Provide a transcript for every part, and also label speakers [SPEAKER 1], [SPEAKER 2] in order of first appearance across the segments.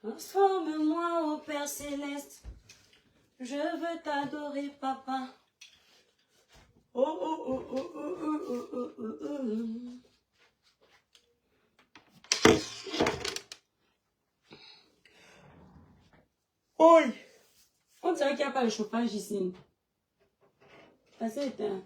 [SPEAKER 1] Transforme-moi au Père Céleste. Je veux t'adorer, papa. Oh, oh, oh, oh, oh, oh, oh, oh, oh. Oi! On dirait qu'il n'y a pas de chauffage ici. Ça s'est éteint.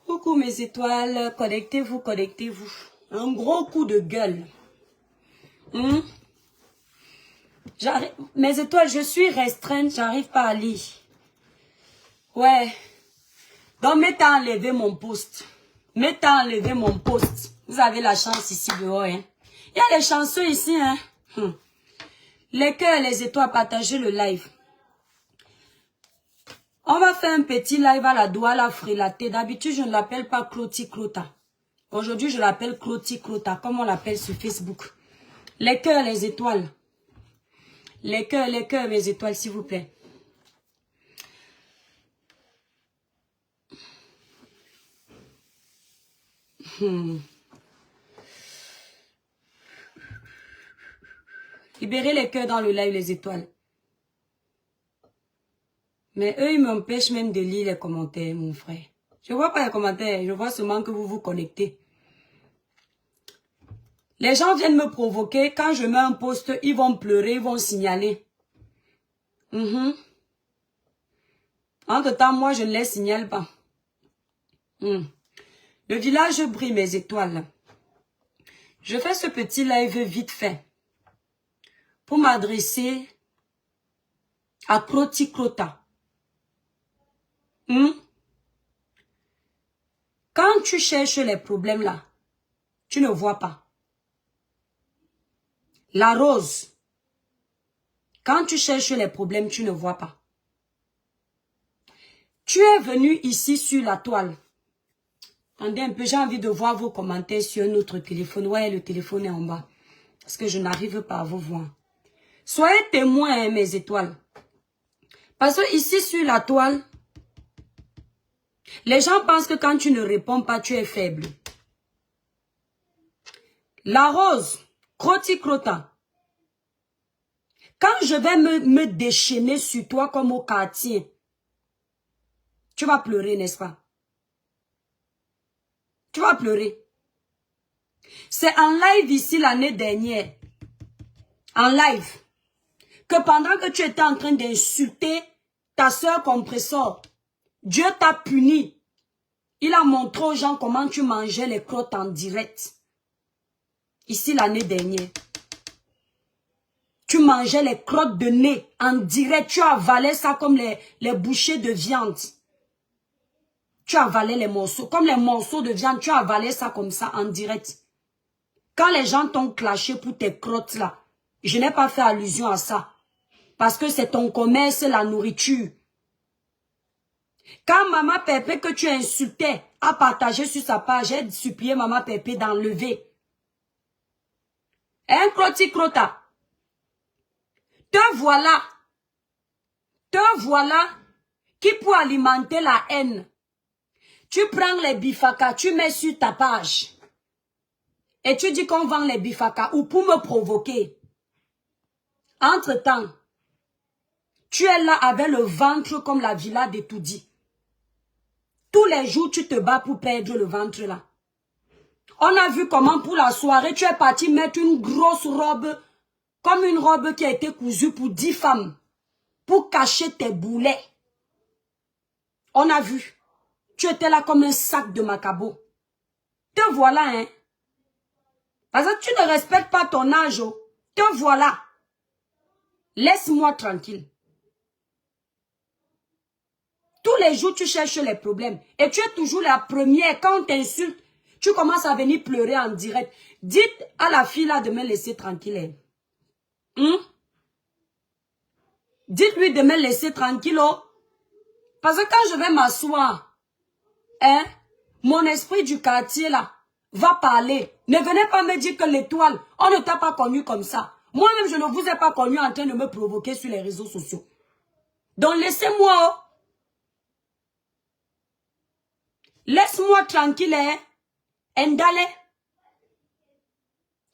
[SPEAKER 1] Coucou mes étoiles, connectez-vous, connectez-vous. Un gros coup de gueule. Mes étoiles, je suis restreinte, j'arrive pas à lire. Ouais. Donc, mettez à enlever mon post. Mettez à enlever mon post. Vous avez la chance ici dehors, hein. Il y a les chanceux ici, hein. Les cœurs, les étoiles, partagez le live. On va faire un petit live à la Douala Frilaté. D'habitude, je ne l'appelle pas Cloti Clota. Aujourd'hui, je l'appelle Cloti Clota, comme on l'appelle sur Facebook. Les cœurs, les étoiles. Les cœurs, mes étoiles, s'il vous plaît. Libérez les cœurs dans le live, les étoiles. Mais eux, ils m'empêchent même de lire les commentaires, mon frère. Je ne vois pas les commentaires, je vois seulement que vous vous connectez. Les gens viennent me provoquer. Quand je mets un post, ils vont pleurer, ils vont signaler. Entre-temps, moi, je ne les signale pas. Le village brille, mes étoiles. Je fais ce petit live vite fait pour m'adresser à Cloti Clota. Quand tu cherches les problèmes là, tu ne vois pas. La rose. Quand tu cherches les problèmes, tu ne vois pas. Tu es venu ici sur la toile. Attendez un peu, j'ai envie de voir vos commentaires sur un autre téléphone. Ouais, le téléphone est en bas. Parce que je n'arrive pas à vous voir. Soyez témoins, hein, mes étoiles. Parce que ici sur la toile, les gens pensent que quand tu ne réponds pas, tu es faible. La rose, Cloti Clota. Quand je vais me déchaîner sur toi comme au quartier, tu vas pleurer, n'est-ce pas? Tu vas pleurer. C'est en live ici l'année dernière, en live, que pendant que tu étais en train d'insulter ta soeur compresseur, Dieu t'a puni. Il a montré aux gens comment tu mangeais les crottes en direct. Ici l'année dernière. Tu mangeais les crottes de nez en direct. Tu avalais ça comme les bouchées de viande. Tu avalais les morceaux. Comme les morceaux de viande, tu avalais ça comme ça en direct. Quand les gens t'ont clashé pour tes crottes là, je n'ai pas fait allusion à ça. Parce que c'est ton commerce, la nourriture. Quand Maman Pépé que tu insultais a partagé sur sa page, j'ai supplié Maman Pépé d'enlever. Hein, Cloti Clota? Te voilà qui pour alimenter la haine. Tu prends les bifaka, tu mets sur ta page. Et tu dis qu'on vend les bifaka ou pour me provoquer. Entre-temps, tu es là avec le ventre comme la villa de Toudi. Tous les jours, tu te bats pour perdre le ventre là. On a vu comment pour la soirée, tu es parti mettre une grosse robe, comme une robe qui a été cousue pour 10 femmes, pour cacher tes boulets. On a vu. Tu étais là comme un sac de macabo. Te voilà, hein. Parce que tu ne respectes pas ton âge. Oh. Te voilà. Laisse-moi tranquille. Tous les jours, tu cherches les problèmes. Et tu es toujours la première. Quand on t'insulte, tu commences à venir pleurer en direct. Dites à la fille là de me laisser tranquille. Dites-lui de me laisser tranquille. Oh. Parce que quand je vais m'asseoir, hein, mon esprit du quartier là, va parler. Ne venez pas me dire que l'étoile, on ne t'a pas connu comme ça. Moi-même, je ne vous ai pas connu en train de me provoquer sur les réseaux sociaux. Donc, laissez-moi. Laisse-moi tranquille, hein. Ndale.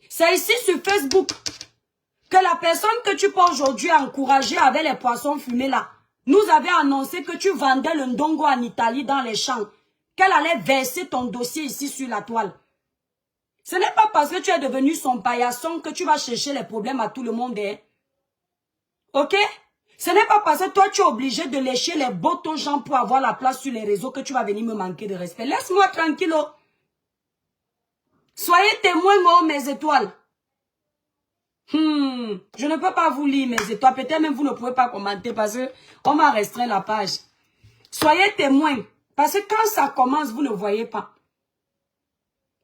[SPEAKER 1] C'est ici sur Facebook que la personne que tu peux aujourd'hui encourager avec les poissons fumés là, nous avait annoncé que tu vendais le ndongo en Italie dans les champs, qu'elle allait verser ton dossier ici sur la toile. Ce n'est pas parce que tu es devenu son paillasson que tu vas chercher les problèmes à tout le monde. Hein? Ok? Ce n'est pas parce que toi tu es obligé de lécher les bottes aux gens pour avoir la place sur les réseaux que tu vas venir me manquer de respect. Laisse-moi tranquille. Oh. Soyez témoin, moi, mes étoiles. Je ne peux pas vous lire mes étoiles. Peut-être même vous ne pouvez pas commenter parce que on m'a restreint la page. Soyez témoins. Parce que quand ça commence, vous ne voyez pas.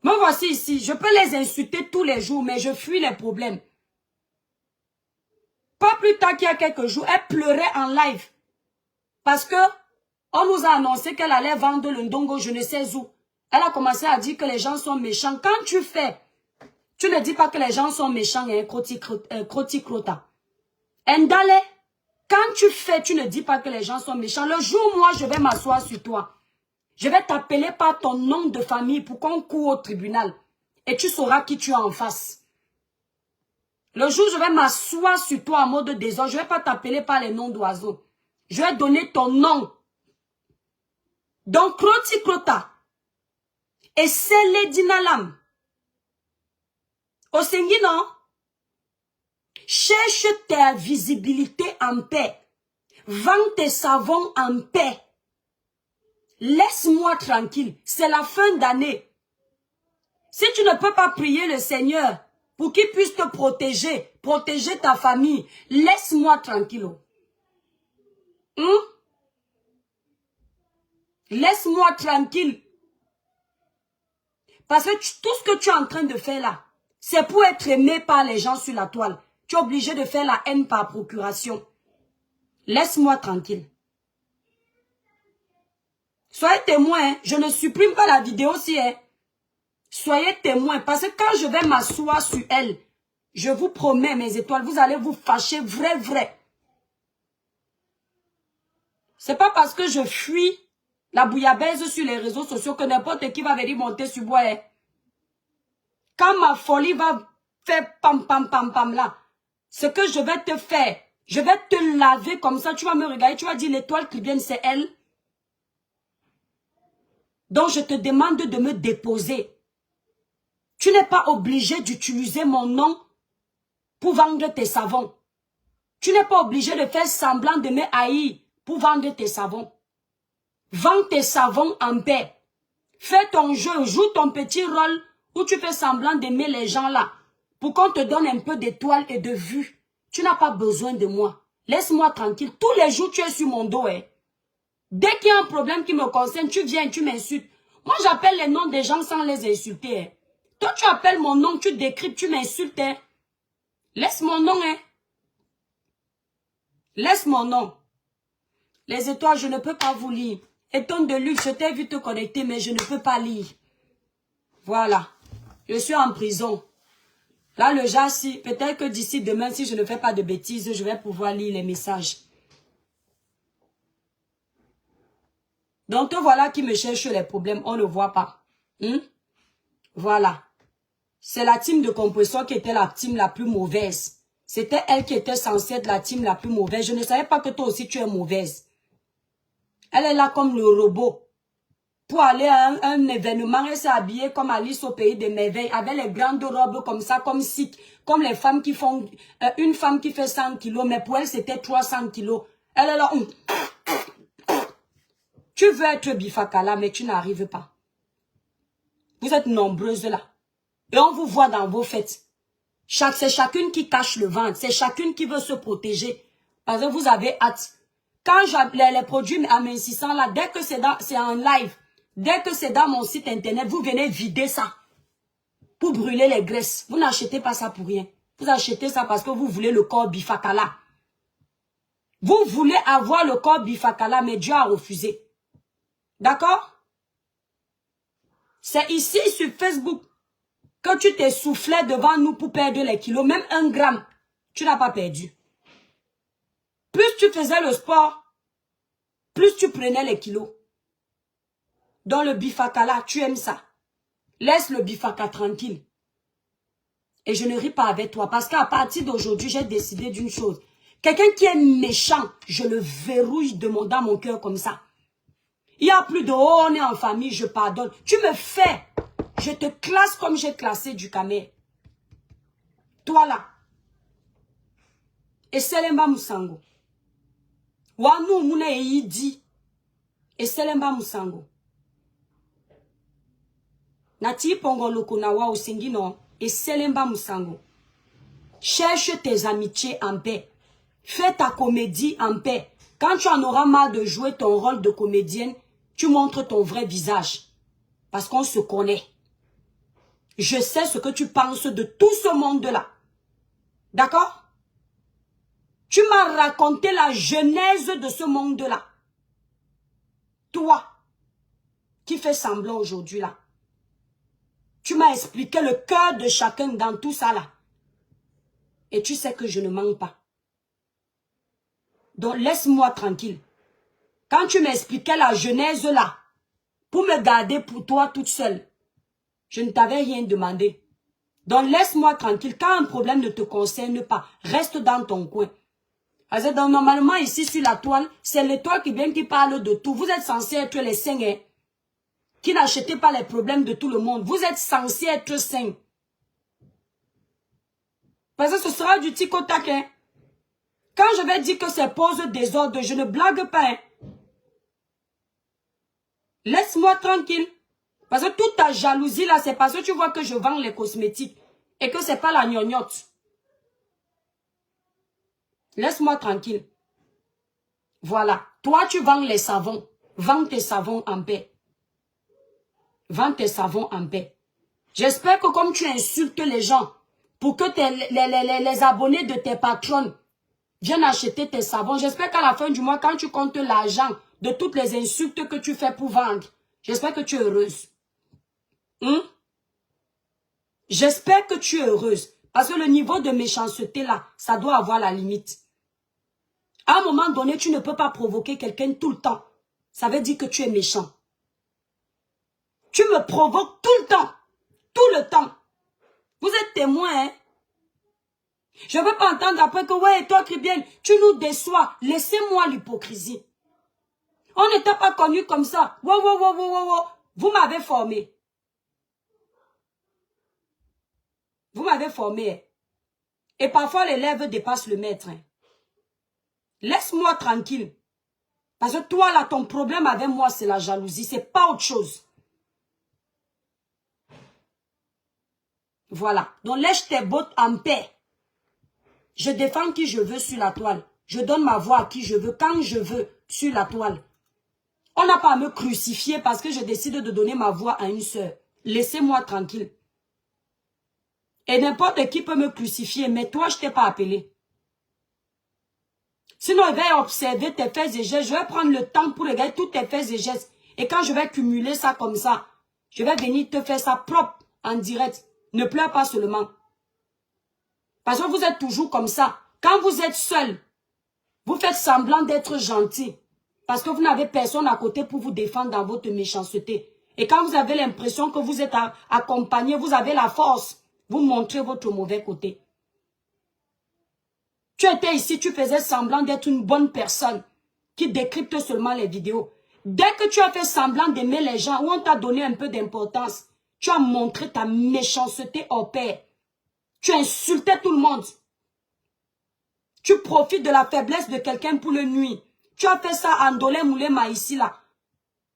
[SPEAKER 1] Me voici ici. Je peux les insulter tous les jours, mais je fuis les problèmes. Pas plus tard qu'il y a quelques jours, elle pleurait en live. Parce que on nous a annoncé qu'elle allait vendre le ndongo, je ne sais où. Elle a commencé à dire que les gens sont méchants. Quand tu fais, tu ne dis pas que les gens sont méchants et crota. Ndale, quand tu fais, tu ne dis pas que les gens sont méchants. Le jour où moi, je vais m'asseoir sur toi, je vais t'appeler par ton nom de famille pour qu'on court au tribunal. Et tu sauras qui tu as en face. Le jour où je vais m'asseoir sur toi en mode désordre, je ne vais pas t'appeler par les noms d'oiseaux. Je vais donner ton nom. Donc, crota. Et c'est Ledinalam. Osengi, non? Cherche ta visibilité en paix. Vends tes savons en paix. Laisse-moi tranquille. C'est la fin d'année. Si tu ne peux pas prier le Seigneur pour qu'il puisse te protéger, protéger ta famille, laisse-moi tranquille. Laisse-moi tranquille. Parce que tout ce que tu es en train de faire là, c'est pour être aimé par les gens sur la toile. Tu es obligé de faire la haine par procuration. Laisse-moi tranquille. Soyez témoin, hein. Je ne supprime pas la vidéo si, hein. Soyez témoin, parce que quand je vais m'asseoir sur elle, je vous promets, mes étoiles, vous allez vous fâcher vrai. C'est pas parce que je fuis la bouillabaisse sur les réseaux sociaux que n'importe qui va venir monter sur bois. Hein. Quand ma folie va faire pam là, ce que je vais te faire, je vais te laver comme ça, tu vas me regarder, tu vas dire l'étoile qui vient, c'est elle. Donc je te demande de me déposer. Tu n'es pas obligé d'utiliser mon nom pour vendre tes savons. Tu n'es pas obligé de faire semblant de me haïr pour vendre tes savons. Vends tes savons en paix. Fais ton jeu, joue ton petit rôle où tu fais semblant d'aimer les gens là pour qu'on te donne un peu d'étoiles et de vues. Tu n'as pas besoin de moi. Laisse-moi tranquille. Tous les jours, tu es sur mon dos. Hein. Dès qu'il y a un problème qui me concerne, tu viens et tu m'insultes. Moi, j'appelle les noms des gens sans les insulter. Hein. Toi, tu appelles mon nom, tu décryptes, tu m'insultes. Hein. Laisse mon nom. Hein. Laisse mon nom. Les étoiles, je ne peux pas vous lire. Étonne de luxe, je t'ai vu te connecter, mais je ne peux pas lire. Voilà. Je suis en prison. Là, le jassi, peut-être que d'ici demain, si je ne fais pas de bêtises, je vais pouvoir lire les messages. Donc, te voilà qui me cherche les problèmes. On ne voit pas. Voilà. C'est la team de compression qui était la team la plus mauvaise. C'était elle qui était censée être la team la plus mauvaise. Je ne savais pas que toi aussi tu es mauvaise. Elle est là comme le robot. Pour aller à un événement, elle s'est habillée comme Alice au pays des merveilles, avec les grandes robes comme ça, comme Sikh, comme les femmes qui font, une femme qui fait 100 kilos, mais pour elle c'était 300 kilos. Elle est là. Tu veux être Bifakala, mais tu n'arrives pas. Vous êtes nombreuses là. Et on vous voit dans vos fêtes. C'est chacune qui cache le ventre. C'est chacune qui veut se protéger. Parce que vous avez hâte. Quand les produits amincissants là, dès que c'est en live, dès que c'est dans mon site internet, vous venez vider ça. Pour brûler les graisses. Vous n'achetez pas ça pour rien. Vous achetez ça parce que vous voulez le corps Bifakala. Vous voulez avoir le corps Bifakala, mais Dieu a refusé. D'accord? C'est ici sur Facebook que tu t'es soufflé devant nous pour perdre les kilos. Même 1 gramme, tu n'as pas perdu. Plus tu faisais le sport, plus tu prenais les kilos. Dans le bifaka là, tu aimes ça. Laisse le bifaka tranquille. Et je ne ris pas avec toi parce qu'à partir d'aujourd'hui, j'ai décidé d'une chose. Quelqu'un qui est méchant, je le verrouille dans mon cœur comme ça. Il n'y a plus de oh, on est en famille, je pardonne. Tu me fais. Je te classe comme j'ai classé du Camer. Toi là. Et Selemba Moussango. Wanou Moune Eidi. Et Selemba Moussango. Nati Pongo Lokonawa au Singino. Et Selemba Moussango. Cherche tes amitiés en paix. Fais ta comédie en paix. Quand tu en auras marre de jouer ton rôle de comédienne, tu montres ton vrai visage. Parce qu'on se connaît. Je sais ce que tu penses de tout ce monde-là. D'accord? Tu m'as raconté la genèse de ce monde-là. Toi, qui fais semblant aujourd'hui là. Tu m'as expliqué le cœur de chacun dans tout ça là. Et tu sais que je ne mens pas. Donc laisse-moi tranquille. Quand tu m'expliquais la genèse là, pour me garder pour toi toute seule, je ne t'avais rien demandé. Donc laisse-moi tranquille. Quand un problème ne te concerne pas, reste dans ton coin. Donc, normalement ici sur la toile, c'est l'étoile qui vient qui parle de tout. Vous êtes censés être les saints, hein, qui n'achetez pas les problèmes de tout le monde. Vous êtes censés être saints. Parce que ce sera du tic au tac, hein. Quand je vais dire que c'est pose désordre, je ne blague pas, hein. Laisse-moi tranquille. Parce que toute ta jalousie là, c'est parce que tu vois que je vends les cosmétiques. Et que c'est pas la gnognotte. Laisse-moi tranquille. Voilà. Toi, tu vends les savons. Vends tes savons en paix. Vends tes savons en paix. J'espère que comme tu insultes les gens, pour que les abonnés de tes patrons viennent acheter tes savons, j'espère qu'à la fin du mois, quand tu comptes l'argent de toutes les insultes que tu fais pour vendre, j'espère que tu es heureuse. J'espère que tu es heureuse. Parce que le niveau de méchanceté là, ça doit avoir la limite. À un moment donné, tu ne peux pas provoquer quelqu'un tout le temps. Ça veut dire que tu es méchant. Tu me provoques tout le temps. Tout le temps. Vous êtes témoin, hein? Je ne veux pas entendre après que, ouais, toi, Cribienne, tu nous déçois. Laissez-moi l'hypocrisie. On n'était pas connus comme ça. Wow. Vous m'avez formé. Vous m'avez formé. Et parfois, l'élève dépasse le maître. Laisse-moi tranquille. Parce que toi, là, ton problème avec moi, c'est la jalousie. C'est pas autre chose. Voilà. Donc, lèche tes bottes en paix. Je défends qui je veux sur la toile. Je donne ma voix à qui je veux, quand je veux, sur la toile. On n'a pas à me crucifier parce que je décide de donner ma voix à une sœur. Laissez-moi tranquille. Et n'importe qui peut me crucifier, mais toi, je ne t'ai pas appelé. Sinon, il va observer tes faits et gestes. Je vais prendre le temps pour regarder tous tes faits et gestes. Et quand je vais cumuler ça comme ça, je vais venir te faire ça propre, en direct. Ne pleure pas seulement. Parce que vous êtes toujours comme ça. Quand vous êtes seul, vous faites semblant d'être gentil. Parce que vous n'avez personne à côté pour vous défendre dans votre méchanceté. Et quand vous avez l'impression que vous êtes accompagné, vous avez la force, vous montrez votre mauvais côté. Tu étais ici, tu faisais semblant d'être une bonne personne qui décrypte seulement les vidéos. Dès que tu as fait semblant d'aimer les gens, ou on t'a donné un peu d'importance, tu as montré ta méchanceté au pair. Tu insultais tout le monde. Tu profites de la faiblesse de quelqu'un pour le nuire. Tu as fait ça à Ndolé Moulema ici là.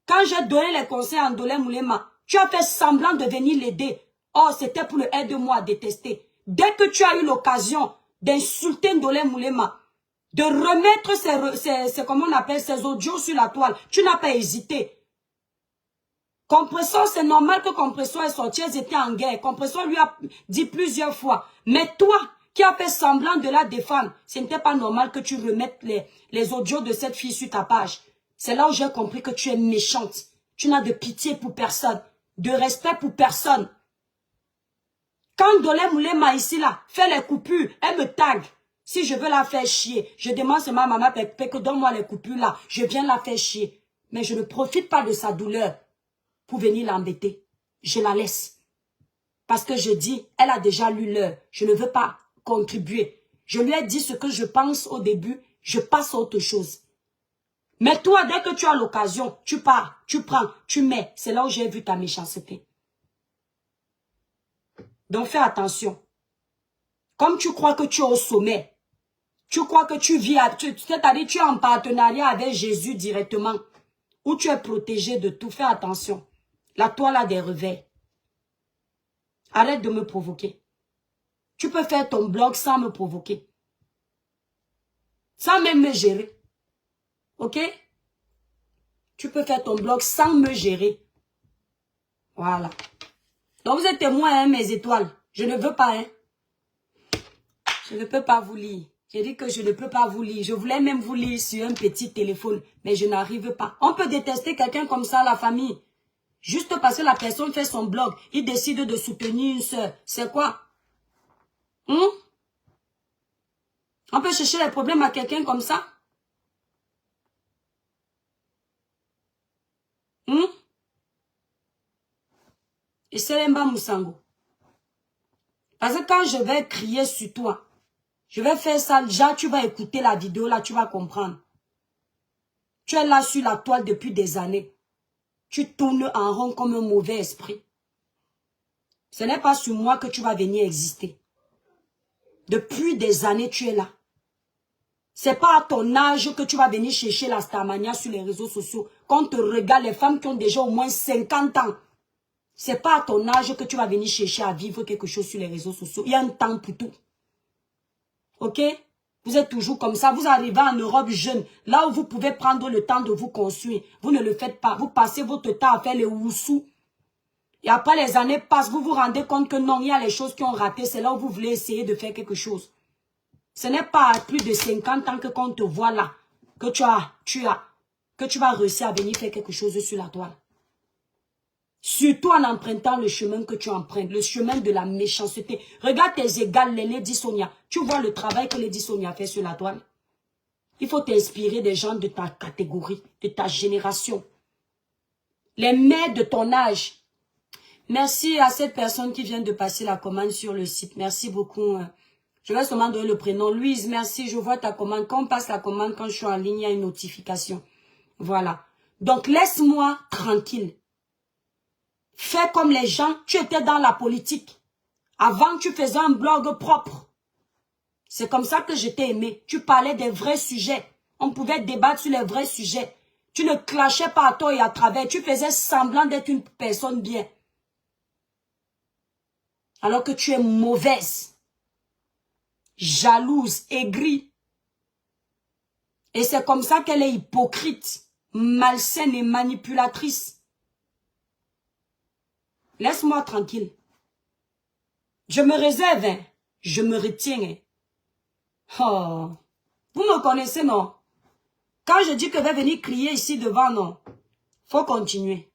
[SPEAKER 1] Quand j'ai donné les conseils à Ndolé Moulema, tu as fait semblant de venir l'aider. Oh, c'était pour le aide-moi à détester. Dès que tu as eu l'occasion d'insulter Ndolé Moulema, de remettre comment on appelle, ces audios sur la toile, tu n'as pas hésité. Compressor, c'est normal que Compressor est sorti, ils étaient en guerre. Compressor lui a dit plusieurs fois. Mais toi, qui as fait semblant de la défendre, ce n'était pas normal que tu remettes les audios de cette fille sur ta page. C'est là où j'ai compris que tu es méchante. Tu n'as de pitié pour personne. de respect pour personne. Quand Dolé Moulema ici là, fait les coupures, elle me tag. Si je veux la faire chier, je demande seulement à maman Pépé que donne-moi les coupures là. Je viens la faire chier. Mais je ne profite pas de sa douleur pour venir l'embêter. Je la laisse. Parce que je dis, elle a déjà lu l'heure. Je ne veux pas contribuer. Je lui ai dit ce que je pense au début. Je passe à autre chose. Mais toi, dès que tu as l'occasion, tu pars, tu prends, tu mets. C'est là où j'ai vu ta méchanceté. Donc fais attention. Comme tu crois que tu es au sommet, tu crois que tu vis, c'est-à-dire tu es en partenariat avec Jésus directement, où tu es protégé de tout, fais attention. La toile a des revers. Arrête de me provoquer. Tu peux faire ton blog sans me provoquer. Sans même me gérer. Ok? Tu peux faire ton blog sans me gérer. Voilà. Donc vous êtes témoins, hein, mes étoiles. Je ne veux pas, hein. Je ne peux pas vous lire. J'ai dit que je ne peux pas vous lire. Je voulais même vous lire sur un petit téléphone, mais je n'arrive pas. On peut détester quelqu'un comme ça, la famille. Juste parce que la personne fait son blog, il décide de soutenir une soeur. C'est quoi? On peut chercher les problèmes à quelqu'un comme ça? Et c'est Mba Moussango. Parce que quand je vais crier sur toi, je vais faire ça, déjà tu vas écouter la vidéo là, tu vas comprendre. Tu es là sur la toile depuis des années. Tu tournes en rond comme un mauvais esprit. Ce n'est pas sur moi que tu vas venir exister. Depuis des années, tu es là. C'est pas à ton âge que tu vas venir chercher la starmania sur les réseaux sociaux. Quand on te regarde, les femmes qui ont déjà au moins 50 ans. C'est pas à ton âge que tu vas venir chercher à vivre quelque chose sur les réseaux sociaux. Il y a un temps pour tout. Ok? Vous êtes toujours comme ça. Vous arrivez en Europe jeune. Là où vous pouvez prendre le temps de vous construire. Vous ne le faites pas. Vous passez votre temps à faire les woussous. Et après les années passent, vous vous rendez compte que non, il y a les choses qui ont raté. C'est là où vous voulez essayer de faire quelque chose. Ce n'est pas à plus de 50 ans que quand on te voit là, que tu vas réussir à venir faire quelque chose sur la toile. Surtout en empruntant le chemin que tu empruntes, le chemin de la méchanceté. Regarde tes égales, les Lady Sonia. Tu vois le travail que Lady Sonia fait sur la toile. Il faut t'inspirer des gens de ta catégorie, de ta génération. Les mères de ton âge. Merci à cette personne qui vient de passer la commande sur le site. Merci beaucoup. Je vais seulement donner le prénom. Louise, merci. Je vois ta commande. Quand on passe la commande, quand je suis en ligne, il y a une notification. Voilà. Donc, laisse-moi tranquille. Fais comme les gens. Tu étais dans la politique. Avant, tu faisais un blog propre. C'est comme ça que je t'ai aimé. Tu parlais des vrais sujets. On pouvait débattre sur les vrais sujets. Tu ne clashais pas à tort et à travers. Tu faisais semblant d'être une personne bien. Alors que tu es mauvaise, jalouse, aigrie. Et c'est comme ça qu'elle est hypocrite, malsaine et manipulatrice. Laisse-moi tranquille. Je me réserve, hein. Je me retiens. Hein. Oh. Vous me connaissez, non? Quand je dis que je vais venir crier ici devant, non. Faut continuer.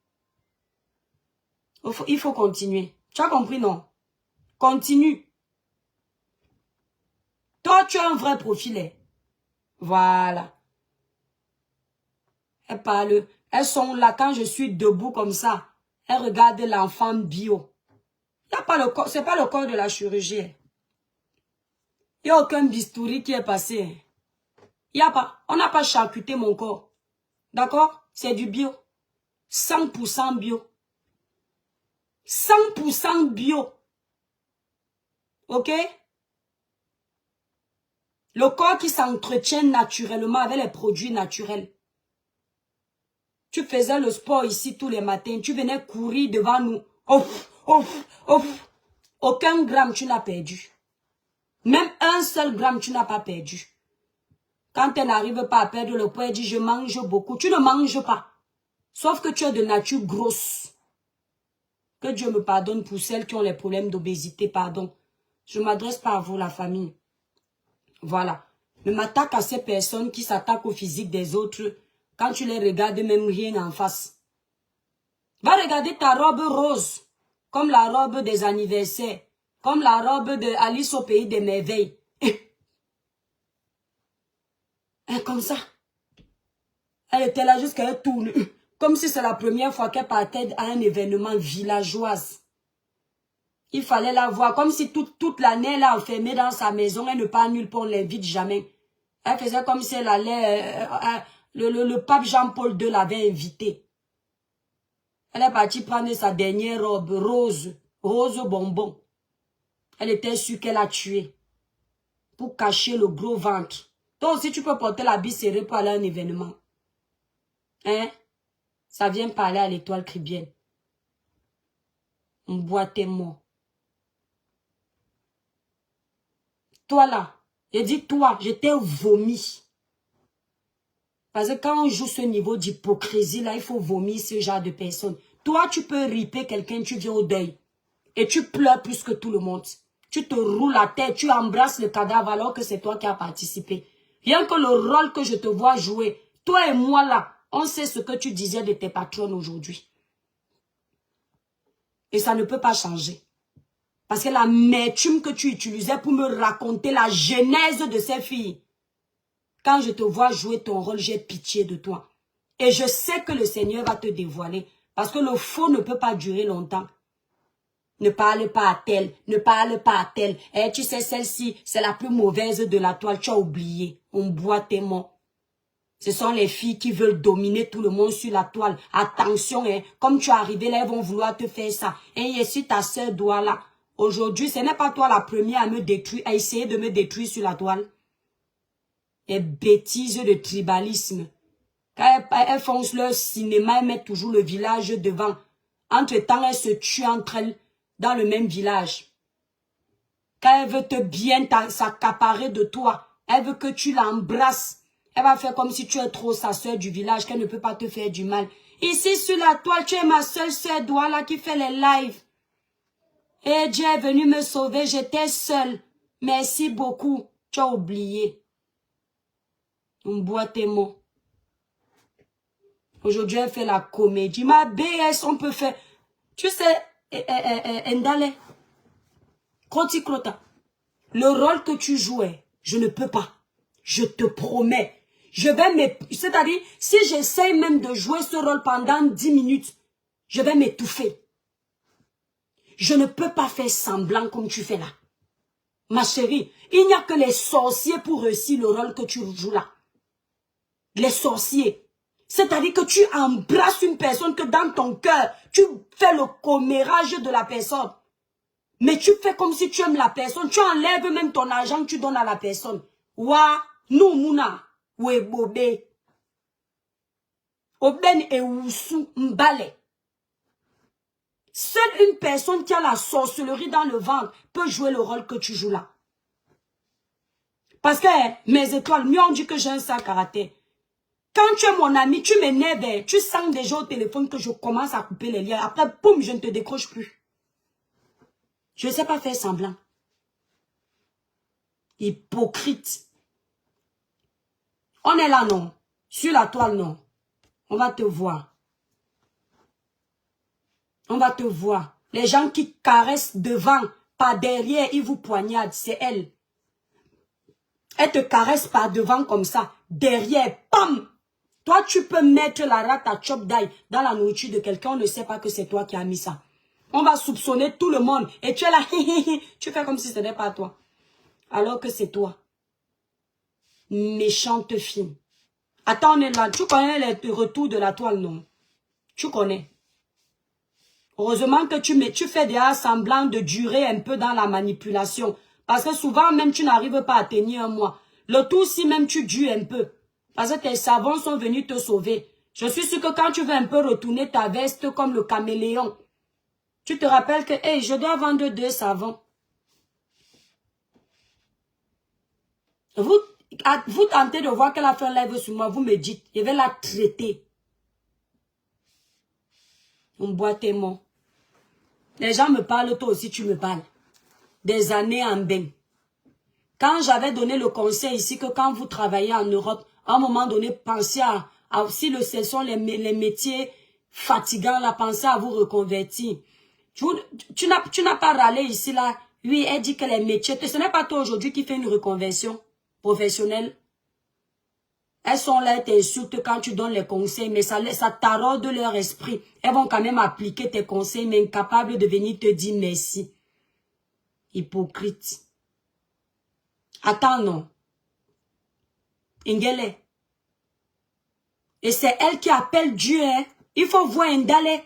[SPEAKER 1] Il faut continuer. Tu as compris, non? Continue. Toi, tu as un vrai profil. Hein. Voilà. Elles parlent. Elles sont là quand je suis debout comme ça. Elles regardent l'enfant bio. Il n'y a pas le corps. C'est pas le corps de la chirurgie. Il n'y a aucun bistouri qui est passé. Il n'y a pas. On n'a pas charcuté mon corps. D'accord? C'est du bio. 100% bio. 100% bio. Ok? Le corps qui s'entretient naturellement avec les produits naturels. Tu faisais le sport ici tous les matins. Tu venais courir devant nous. Ouf, ouf, ouf. Aucun gramme tu n'as perdu. Même un seul gramme tu n'as pas perdu. Quand tu n'arrives pas à perdre le poids, dis je mange beaucoup. Tu ne manges pas. Sauf que tu es de nature grosse. Que Dieu me pardonne pour celles qui ont les problèmes d'obésité, pardon. Je ne m'adresse pas à vous, la famille. Voilà. Ne m'attaque à ces personnes qui s'attaquent au physique des autres. Quand tu les regardes, même rien en face. Va regarder ta robe rose, comme la robe des anniversaires, comme la robe de Alice au pays des merveilles. Comme ça. Elle était là jusqu'à elle tourne. Comme si c'est la première fois qu'elle partait à un événement villageoise. Il fallait la voir. Comme si toute l'année, elle est enfermée dans sa maison. Elle ne part nulle part, on ne l'invite jamais. Elle faisait comme si elle allait... le pape Jean-Paul II l'avait invitée. Elle est partie prendre sa dernière robe rose. Rose bonbon. Elle était sûre qu'elle a tué. Pour cacher le gros ventre. Toi aussi, tu peux porter l'habit serré pour aller à un événement. Hein? Ça vient parler à l'étoile cribienne. On boit tes mots. Toi là, j'ai dit toi, je t'ai vomi. Parce que quand on joue ce niveau d'hypocrisie là, il faut vomir ce genre de personnes. Toi, tu peux riper quelqu'un, tu viens au deuil. Et tu pleures plus que tout le monde. Tu te roules la tête, tu embrasses le cadavre alors que c'est toi qui as participé. Rien que le rôle que je te vois jouer, toi et moi là, on sait ce que tu disais de tes patronnes aujourd'hui. Et ça ne peut pas changer. Parce que la métume que tu utilisais pour me raconter la genèse de ces filles. Quand je te vois jouer ton rôle, j'ai pitié de toi. Et je sais que le Seigneur va te dévoiler. Parce que le faux ne peut pas durer longtemps. Ne parle pas à tel, ne parle pas à tel. Eh, tu sais, celle-ci, c'est la plus mauvaise de la toile. Tu as oublié. On boit tes mots. Ce sont les filles qui veulent dominer tout le monde sur la toile. Attention, hein, comme tu es arrivé là, elles vont vouloir te faire ça. Et si ta soeur doit là. Aujourd'hui, ce n'est pas toi la première à me détruire, à essayer de me détruire sur la toile. Les bêtises de tribalisme. Quand elles font leur cinéma, elles mettent toujours le village devant. Entre-temps, elles se tuent entre elles dans le même village. Quand elle veut te bien s'accaparer de toi, elle veut que tu l'embrasses. Elle va faire comme si tu es trop sa soeur du village, qu'elle ne peut pas te faire du mal. Ici, sur la toile, tu es ma seule soeur Douala qui fait les lives. Et Dieu est venu me sauver, j'étais seule. Merci beaucoup. Tu as oublié. On boit tes mots. Aujourd'hui, elle fait la comédie. Ma BS, on peut faire... Tu sais, Ndale, Kroti Krota, le rôle que tu jouais, je ne peux pas. Je te promets. C'est-à-dire, si j'essaye même de jouer ce rôle pendant 10 minutes, je vais m'étouffer. Je ne peux pas faire semblant comme tu fais là. Ma chérie, il n'y a que les sorciers pour réussir le rôle que tu joues là. Les sorciers. C'est-à-dire que tu embrasses une personne que dans ton cœur, tu fais le commérage de la personne. Mais tu fais comme si tu aimes la personne. Tu enlèves même ton argent que tu donnes à la personne. Wa, nous, mouna, we bobe. Oben et Oussou Mbale. Seule une personne qui a la sorcellerie dans le ventre peut jouer le rôle que tu joues là. Parce que mes étoiles, mieux on dit que j'ai un sale caractère. Quand tu es mon ami, tu m'énerves, tu sens déjà au téléphone que je commence à couper les liens. Après, boum, je ne te décroche plus. Je ne sais pas faire semblant. Hypocrite. On est là, non. Sur la toile, non. On va te voir. On va te voir. Les gens qui caressent devant, par derrière, ils vous poignardent. C'est elle. Elle te caresse par devant comme ça. Derrière, pam! Toi, tu peux mettre la rate à chop d'ail dans la nourriture de quelqu'un. On ne sait pas que c'est toi qui as mis ça. On va soupçonner tout le monde. Et tu es là, tu fais comme si ce n'est pas toi. Alors que c'est toi. Méchante fille. Attends, on est là. Tu connais les retours de la toile, non? Tu connais. Heureusement que tu fais déjà semblant de durer un peu dans la manipulation. Parce que souvent, même tu n'arrives pas à tenir un mois. Le tout, si même tu dures un peu. Parce que tes savants sont venus te sauver. Je suis sûre que quand tu veux un peu retourner ta veste comme le caméléon, tu te rappelles que, hey, je dois vendre 2 savons. Vous tentez de voir qu'elle a fait un live sur moi, vous me dites, je vais la traiter. On boit tes mots. Les gens me parlent, toi aussi tu me parles. Des années en bain. Quand j'avais donné le conseil ici que quand vous travaillez en Europe, à un moment donné, pensez à si ce sont les métiers fatigant, la pensée à vous reconvertir. Tu n'as pas râlé ici, là. Oui, elle dit que les métiers, ce n'est pas toi aujourd'hui qui fais une reconversion professionnelle. Elles sont là, elles t'insultent quand tu donnes les conseils, mais ça taraude leur esprit. Elles vont quand même appliquer tes conseils, mais incapables de venir te dire merci. Hypocrite. Attends, non. Ingele. Et c'est elle qui appelle Dieu, hein. Il faut voir Ndale.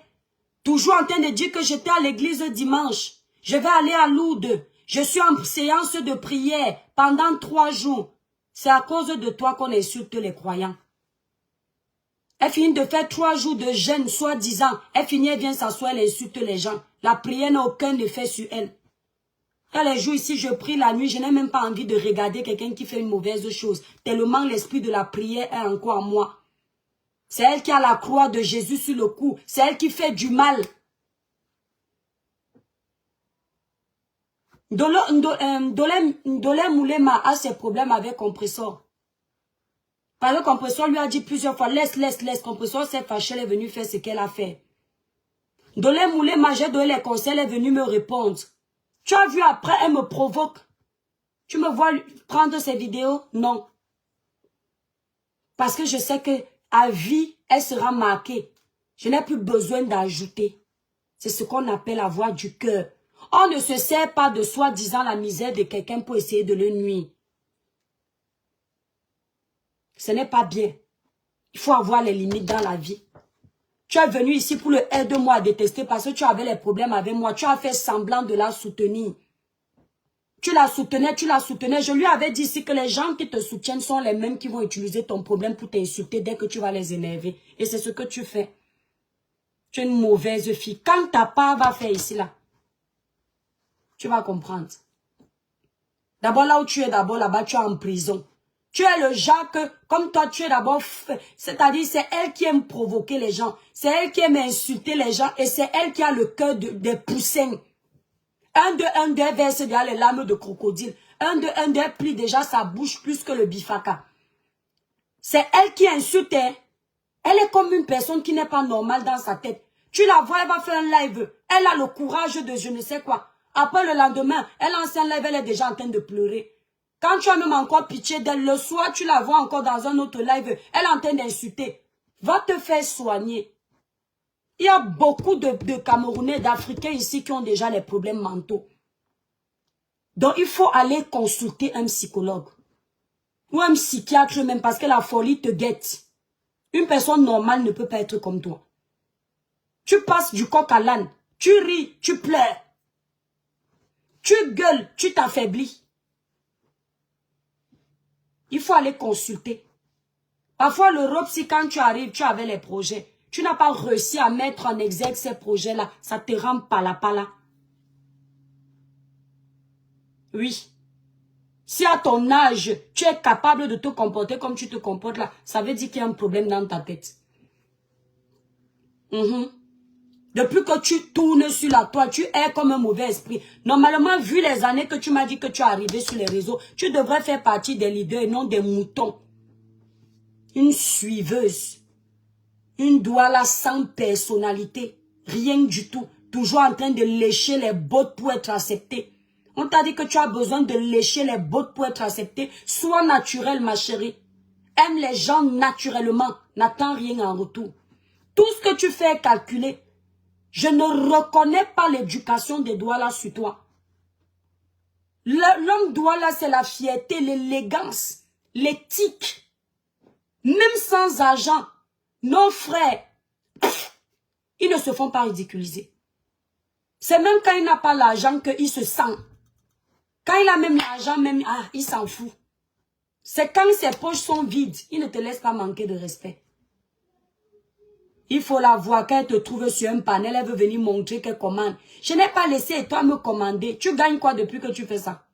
[SPEAKER 1] Toujours en train de dire que j'étais à l'église dimanche. Je vais aller à Lourdes. Je suis en séance de prière pendant 3 jours. C'est à cause de toi qu'on insulte les croyants. Elle finit de faire 3 jours de jeûne, soi-disant. Elle finit, elle vient s'asseoir, elle insulte les gens. La prière n'a aucun effet sur elle. Quand les jours ici, je prie la nuit, je n'ai même pas envie de regarder quelqu'un qui fait une mauvaise chose. Tellement l'esprit de la prière est encore en moi. C'est elle qui a la croix de Jésus sur le cou. C'est elle qui fait du mal. Ndolé Moulema a ses problèmes avec Compressor. Parce que Compressor lui a dit plusieurs fois, laisse. Compressor s'est fâché, elle est venue faire ce qu'elle a fait. Ndolé Moulema, j'ai donné les conseils, elle est venue me répondre. Tu as vu après, elle me provoque. Tu me vois prendre ses vidéos? Non. Parce que je sais que à vie, elle sera marquée. Je n'ai plus besoin d'ajouter. C'est ce qu'on appelle avoir du cœur. On ne se sert pas de soi-disant la misère de quelqu'un pour essayer de le nuire. Ce n'est pas bien. Il faut avoir les limites dans la vie. Tu es venu ici pour le aide-moi à détester parce que tu avais les problèmes avec moi. Tu as fait semblant de la soutenir. Tu la soutenais. Je lui avais dit ici que les gens qui te soutiennent sont les mêmes qui vont utiliser ton problème pour t'insulter dès que tu vas les énerver. Et c'est ce que tu fais. Tu es une mauvaise fille. Quand ta part va faire ici, là, tu vas comprendre. D'abord, là où tu es, là-bas, tu es en prison. Tu es le genre que, comme toi, tu es d'abord... C'est-à-dire, c'est elle qui aime provoquer les gens. C'est elle qui aime insulter les gens. Et c'est elle qui a le cœur des poussins. Un de verse déjà les larmes de crocodile. Un de plie déjà sa bouche plus que le bifaka. C'est elle qui insulte. Elle est comme une personne qui n'est pas normale dans sa tête. Tu la vois, elle va faire un live. Elle a le courage de je ne sais quoi. Après le lendemain, elle lance un live, elle est déjà en train de pleurer. Quand tu as même encore pitié d'elle, le soir, tu la vois encore dans un autre live, elle est en train d'insulter. Va te faire soigner. Il y a beaucoup de Camerounais, d'Africains ici qui ont déjà les problèmes mentaux. Donc, il faut aller consulter un psychologue. Ou un psychiatre même, parce que la folie te guette. Une personne normale ne peut pas être comme toi. Tu passes du coq à l'âne. Tu ris, tu pleures. Tu gueules, tu t'affaiblis. Il faut aller consulter. Parfois, l'Europe, si quand tu arrives, tu avais les projets. Tu n'as pas réussi à mettre en exergue ces projets-là. Ça te rend pala. Oui. Si à ton âge, tu es capable de te comporter comme tu te comportes là, ça veut dire qu'il y a un problème dans ta tête. Depuis que tu tournes sur la toile, tu es comme un mauvais esprit. Normalement, vu les années que tu m'as dit que tu es arrivé sur les réseaux, tu devrais faire partie des leaders et non des moutons. Une suiveuse. Une douala sans personnalité. Rien du tout. Toujours en train de lécher les bottes pour être accepté. On t'a dit que tu as besoin de lécher les bottes pour être accepté. Sois naturel, ma chérie. Aime les gens naturellement. N'attends rien en retour. Tout ce que tu fais est calculé. Je ne reconnais pas l'éducation des doualas sur toi. L'homme douala, c'est la fierté, l'élégance, l'éthique. Même sans argent, nos frères, ils ne se font pas ridiculiser. C'est même quand il n'a pas l'argent qu'il se sent. Quand il a même l'argent, même, il s'en fout. C'est quand ses poches sont vides, il ne te laisse pas manquer de respect. Il faut la voir quand elle te trouve sur un panel, elle veut venir montrer qu'elle commande. Je n'ai pas laissé toi me commander. Tu gagnes quoi depuis que tu fais ça?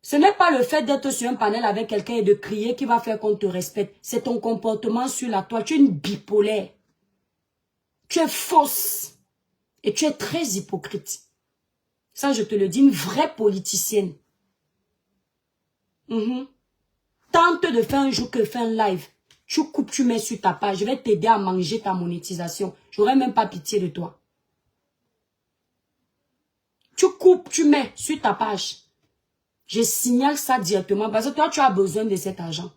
[SPEAKER 1] Ce n'est pas le fait d'être sur un panel avec quelqu'un et de crier qui va faire qu'on te respecte. C'est ton comportement sur la toile. Tu es une bipolaire. Tu es fausse. Et tu es très hypocrite. Ça, je te le dis, une vraie politicienne. Tente de faire un jour que faire un live. Tu coupes, tu mets sur ta page. Je vais t'aider à manger ta monétisation. J'aurai même pas pitié de toi. Tu coupes, tu mets sur ta page. Je signale ça directement parce que toi, tu as besoin de cet argent.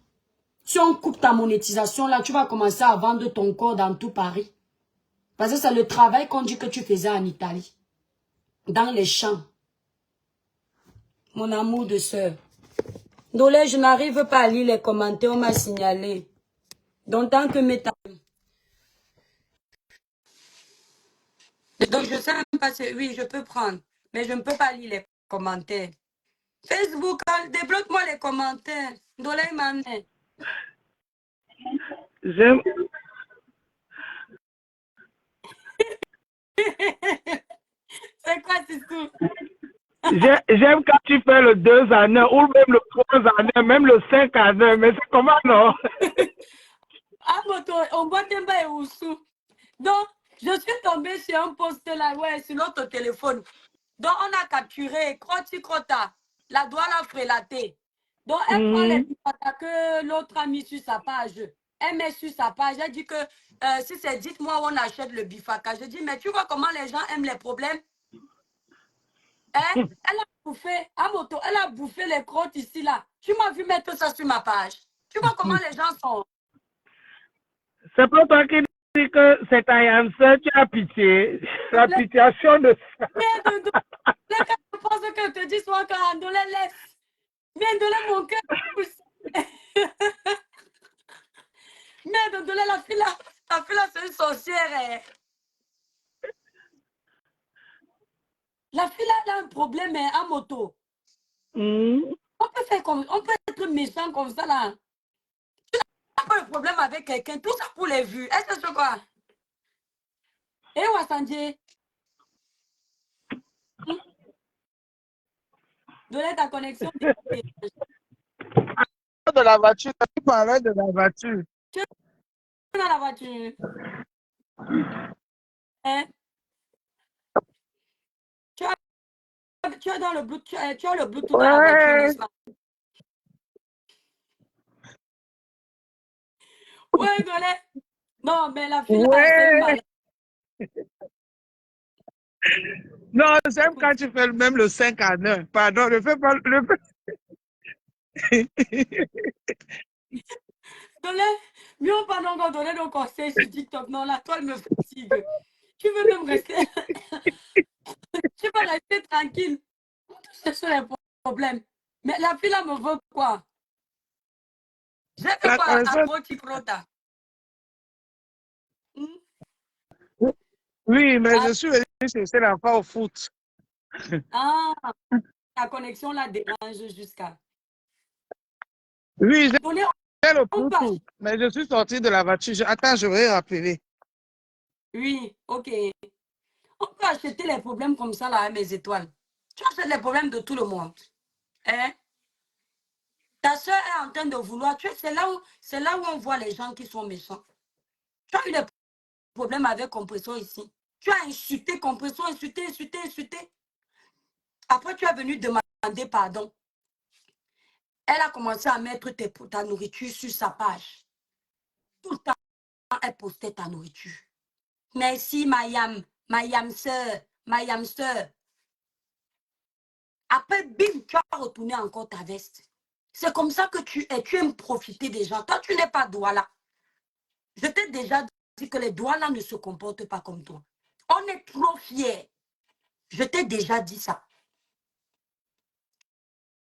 [SPEAKER 1] Si on coupe ta monétisation, là, tu vas commencer à vendre ton corps dans tout Paris. Parce que c'est le travail qu'on dit que tu faisais en Italie. Dans les champs. Mon amour de sœur. Dolé, je n'arrive pas à lire les commentaires, on m'a signalé. Donc, tant que mes... Donc, je sais même pas si... Oui, je peux prendre. Mais je ne peux pas lire les commentaires. Facebook, débloque-moi les commentaires. Dolé, m'en est.
[SPEAKER 2] J'aime.
[SPEAKER 1] C'est quoi, c'est tout?
[SPEAKER 2] J'aime quand tu fais le 2 en 1 ou même le 3 en 1, même le 5 en 1. Mais c'est comment, non?
[SPEAKER 1] Ah, moto, on voit Temba et Oussou. Donc, je suis tombée sur un post là, ouais, sur notre téléphone. Donc, on a capturé Croti Crota, la douane a frélaté. Donc, elle prend les photos que l'autre a mis sur sa page. Elle met sur sa page. Elle dit que si c'est dites-moi où on achète le bifaka. Je dis, mais tu vois comment les gens aiment les problèmes? Hein? Elle a bouffé, à moto, elle a bouffé les crottes ici, là. Tu m'as vu mettre ça sur ma page. Tu vois comment les gens sont.
[SPEAKER 2] C'est pas toi qui dis que c'est ta Yann, tu as pitié. La pitiation de ça.
[SPEAKER 1] Je pense que je te dis soit quand Andolé laisse. Mais Andolé, mon cœur. Mais Andolé, la fille là, c'est une sorcière. Hein. La fille là, elle a un problème hein, à moto. On peut faire comme, on peut être méchant comme ça là. Tu n'as pas de problème avec quelqu'un, tout ça pour les vues. Est-ce que c'est quoi? Eh, Wassandje. Donner ta connexion.
[SPEAKER 2] De la voiture, tu parlais de la voiture.
[SPEAKER 1] Tu es dans la voiture. Hein? Tu es dans le Bluetooth, tu as le Bluetooth dans la voiture, n'est-ce pas? Ouais, Golette. Non, mais la fille là, c'est une malade.
[SPEAKER 2] Non, j'aime quand tu fais même le 5 en 1. Pardon, ne fais pas le...
[SPEAKER 1] Mieux on parle encore donner nos conseils sur TikTok. Non, la toile me fatigue. Tu veux même rester. Tu veux rester tranquille. Ce sont les problèmes. Mais la fille là me veut quoi? J'ai fait quoi à Crota?
[SPEAKER 2] Oui, mais je suis venu chercher l'enfant au foot.
[SPEAKER 1] Ah, la connexion là dérange jusqu'à.
[SPEAKER 2] Oui, j'ai le Bluetooth, mais je suis sorti de la voiture. Attends, je vais rappeler.
[SPEAKER 1] Oui, ok. On peut acheter les problèmes comme ça là à mes étoiles. Tu achètes les problèmes de tout le monde. Hein? Ta soeur est en train de vouloir. C'est là où on voit les gens qui sont méchants. Tu as eu des problèmes avec Compression ici. Tu as insulté Compression, insulté. Après, tu es venu demander pardon. Elle a commencé à mettre ta nourriture sur sa page. Tout le temps, elle postait ta nourriture. Merci, Mayam sœur, Mayam sœur. Après, bim, tu as retourné encore ta veste. C'est comme ça que tu es. Tu aimes profiter des gens. Toi, tu n'es pas Douala. Je t'ai déjà dit que les Douala ne se comportent pas comme toi. On est trop fiers. Je t'ai déjà dit ça.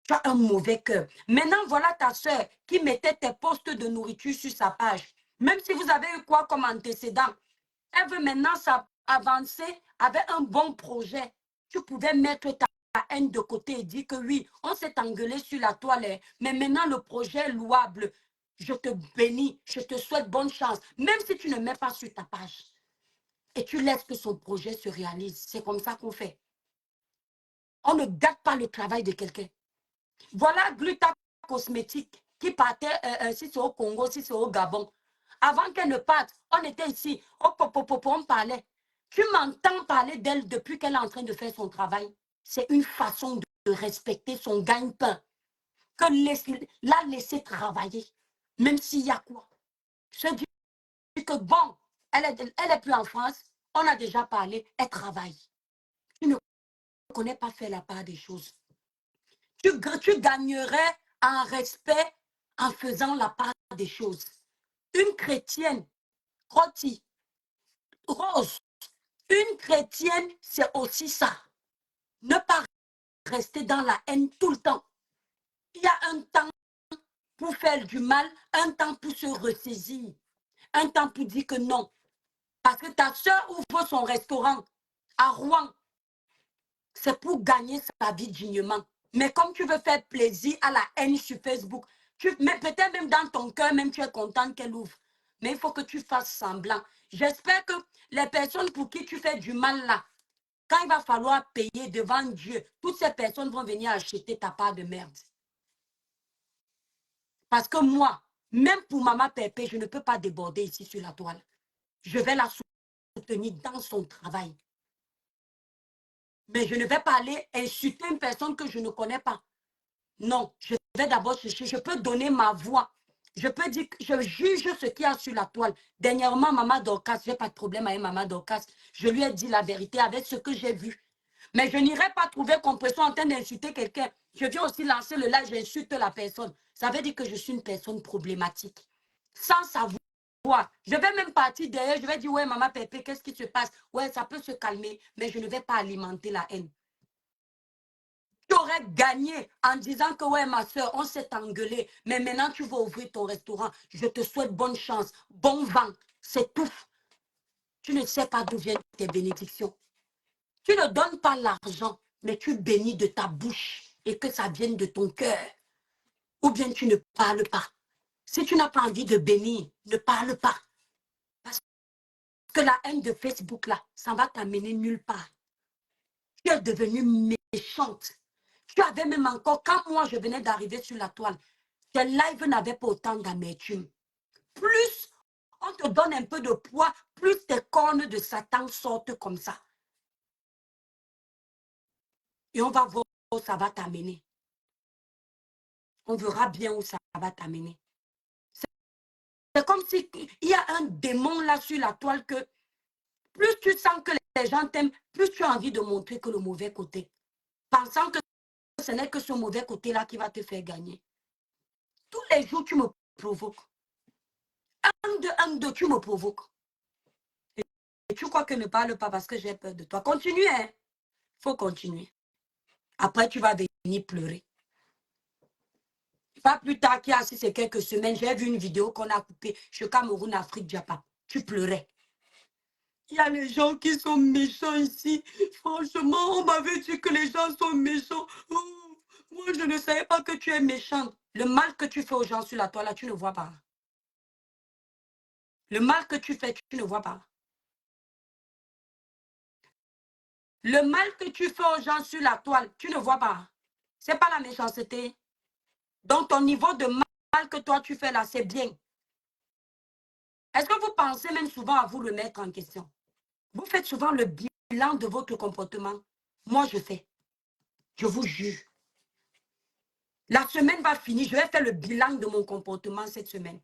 [SPEAKER 1] Tu as un mauvais cœur. Maintenant, voilà ta soeur qui mettait tes postes de nourriture sur sa page. Même si vous avez eu quoi comme antécédent, elle veut maintenant avancer avec un bon projet. Tu pouvais mettre ta haine de côté et dire que oui, on s'est engueulé sur la toile, mais maintenant le projet est louable. Je te bénis, je te souhaite bonne chance, même si tu ne mets pas sur ta page. Et tu laisses que son projet se réalise. C'est comme ça qu'on fait. On ne gâte pas le travail de quelqu'un. Voilà Gluta Cosmétique qui partait, si c'est au Congo, si c'est au Gabon. Avant qu'elle ne parte, on était ici, on parlait. Tu m'entends parler d'elle depuis qu'elle est en train de faire son travail. C'est une façon de respecter son gagne-pain. Que la laisser travailler, même s'il y a quoi. Se dit que bon, elle est plus en France, on a déjà parlé, elle travaille. Tu ne connais pas faire la part des choses. Tu gagnerais en respect en faisant la part des choses. Une chrétienne, Rose, une chrétienne, c'est aussi ça. Ne pas rester dans la haine tout le temps. Il y a un temps pour faire du mal, un temps pour se ressaisir, un temps pour dire que non. Parce que ta soeur ouvre son restaurant à Rouen, c'est pour gagner sa vie dignement. Mais comme tu veux faire plaisir à la haine sur Facebook, peut-être même dans ton cœur, même tu es content qu'elle ouvre. Mais il faut que tu fasses semblant. J'espère que les personnes pour qui tu fais du mal là, quand il va falloir payer devant Dieu, toutes ces personnes vont venir acheter ta part de merde. Parce que moi, même pour Maman Pépé, je ne peux pas déborder ici sur la toile. Je vais la soutenir dans son travail. Mais je ne vais pas aller insulter une personne que je ne connais pas. Non, je vais d'abord chercher. Je peux donner ma voix. Je peux dire que je juge ce qu'il y a sur la toile. Dernièrement, Maman Dorcas, je n'ai pas de problème avec Maman Dorcas. Je lui ai dit la vérité avec ce que j'ai vu. Mais je n'irai pas trouver compression en train d'insulter quelqu'un. Je viens aussi lancer le live, j'insulte la personne. Ça veut dire que je suis une personne problématique. Sans savoir. Je vais même partir derrière, je vais dire, ouais, Maman Pépé, qu'est-ce qui se passe? Ouais, ça peut se calmer, mais je ne vais pas alimenter la haine. Tu aurais gagné en disant que, ouais, ma soeur, on s'est engueulé, mais maintenant tu vas ouvrir ton restaurant. Je te souhaite bonne chance, bon vent, c'est tout. Tu ne sais pas d'où viennent tes bénédictions. Tu ne donnes pas l'argent, mais tu bénis de ta bouche et que ça vienne de ton cœur. Ou bien tu ne parles pas. Si tu n'as pas envie de bénir, ne parle pas. Parce que la haine de Facebook, là, ça va t'amener nulle part. Tu es devenue méchante. Tu avais même encore, quand moi je venais d'arriver sur la toile, tes lives n'avaient pas autant d'amertume. Plus on te donne un peu de poids, plus tes cornes de Satan sortent comme ça. Et on va voir où ça va t'amener. On verra bien où ça va t'amener. C'est comme s'il y a un démon là sur la toile que plus tu sens que les gens t'aiment, plus tu as envie de montrer que le mauvais côté. Pensant que ce n'est que ce mauvais côté-là qui va te faire gagner. Tous les jours, tu me provoques. Un, deux, tu me provoques. Et tu crois que ne parle pas parce que j'ai peur de toi. Continue, hein. Il faut continuer. Après, tu vas venir pleurer. Pas plus tard qu'il y a assis ces quelques semaines, j'ai vu une vidéo qu'on a coupée chez Cameroun, Afrique, Japan. Tu pleurais. Il y a les gens qui sont méchants ici. Franchement, on m'avait dit que les gens sont méchants. Oh, moi, je ne savais pas que tu es méchante. Le mal que tu fais aux gens sur la toile, là, tu ne vois pas. Le mal que tu fais, tu ne vois pas. Le mal que tu fais aux gens sur la toile, tu ne vois pas. Ce n'est pas la méchanceté. Donc, ton niveau de mal que toi, tu fais là, c'est bien. Est-ce que vous pensez même souvent à vous le mettre en question? Vous faites souvent le bilan de votre comportement. Moi, je fais. Je vous juge. La semaine va finir. Je vais faire le bilan de mon comportement cette semaine.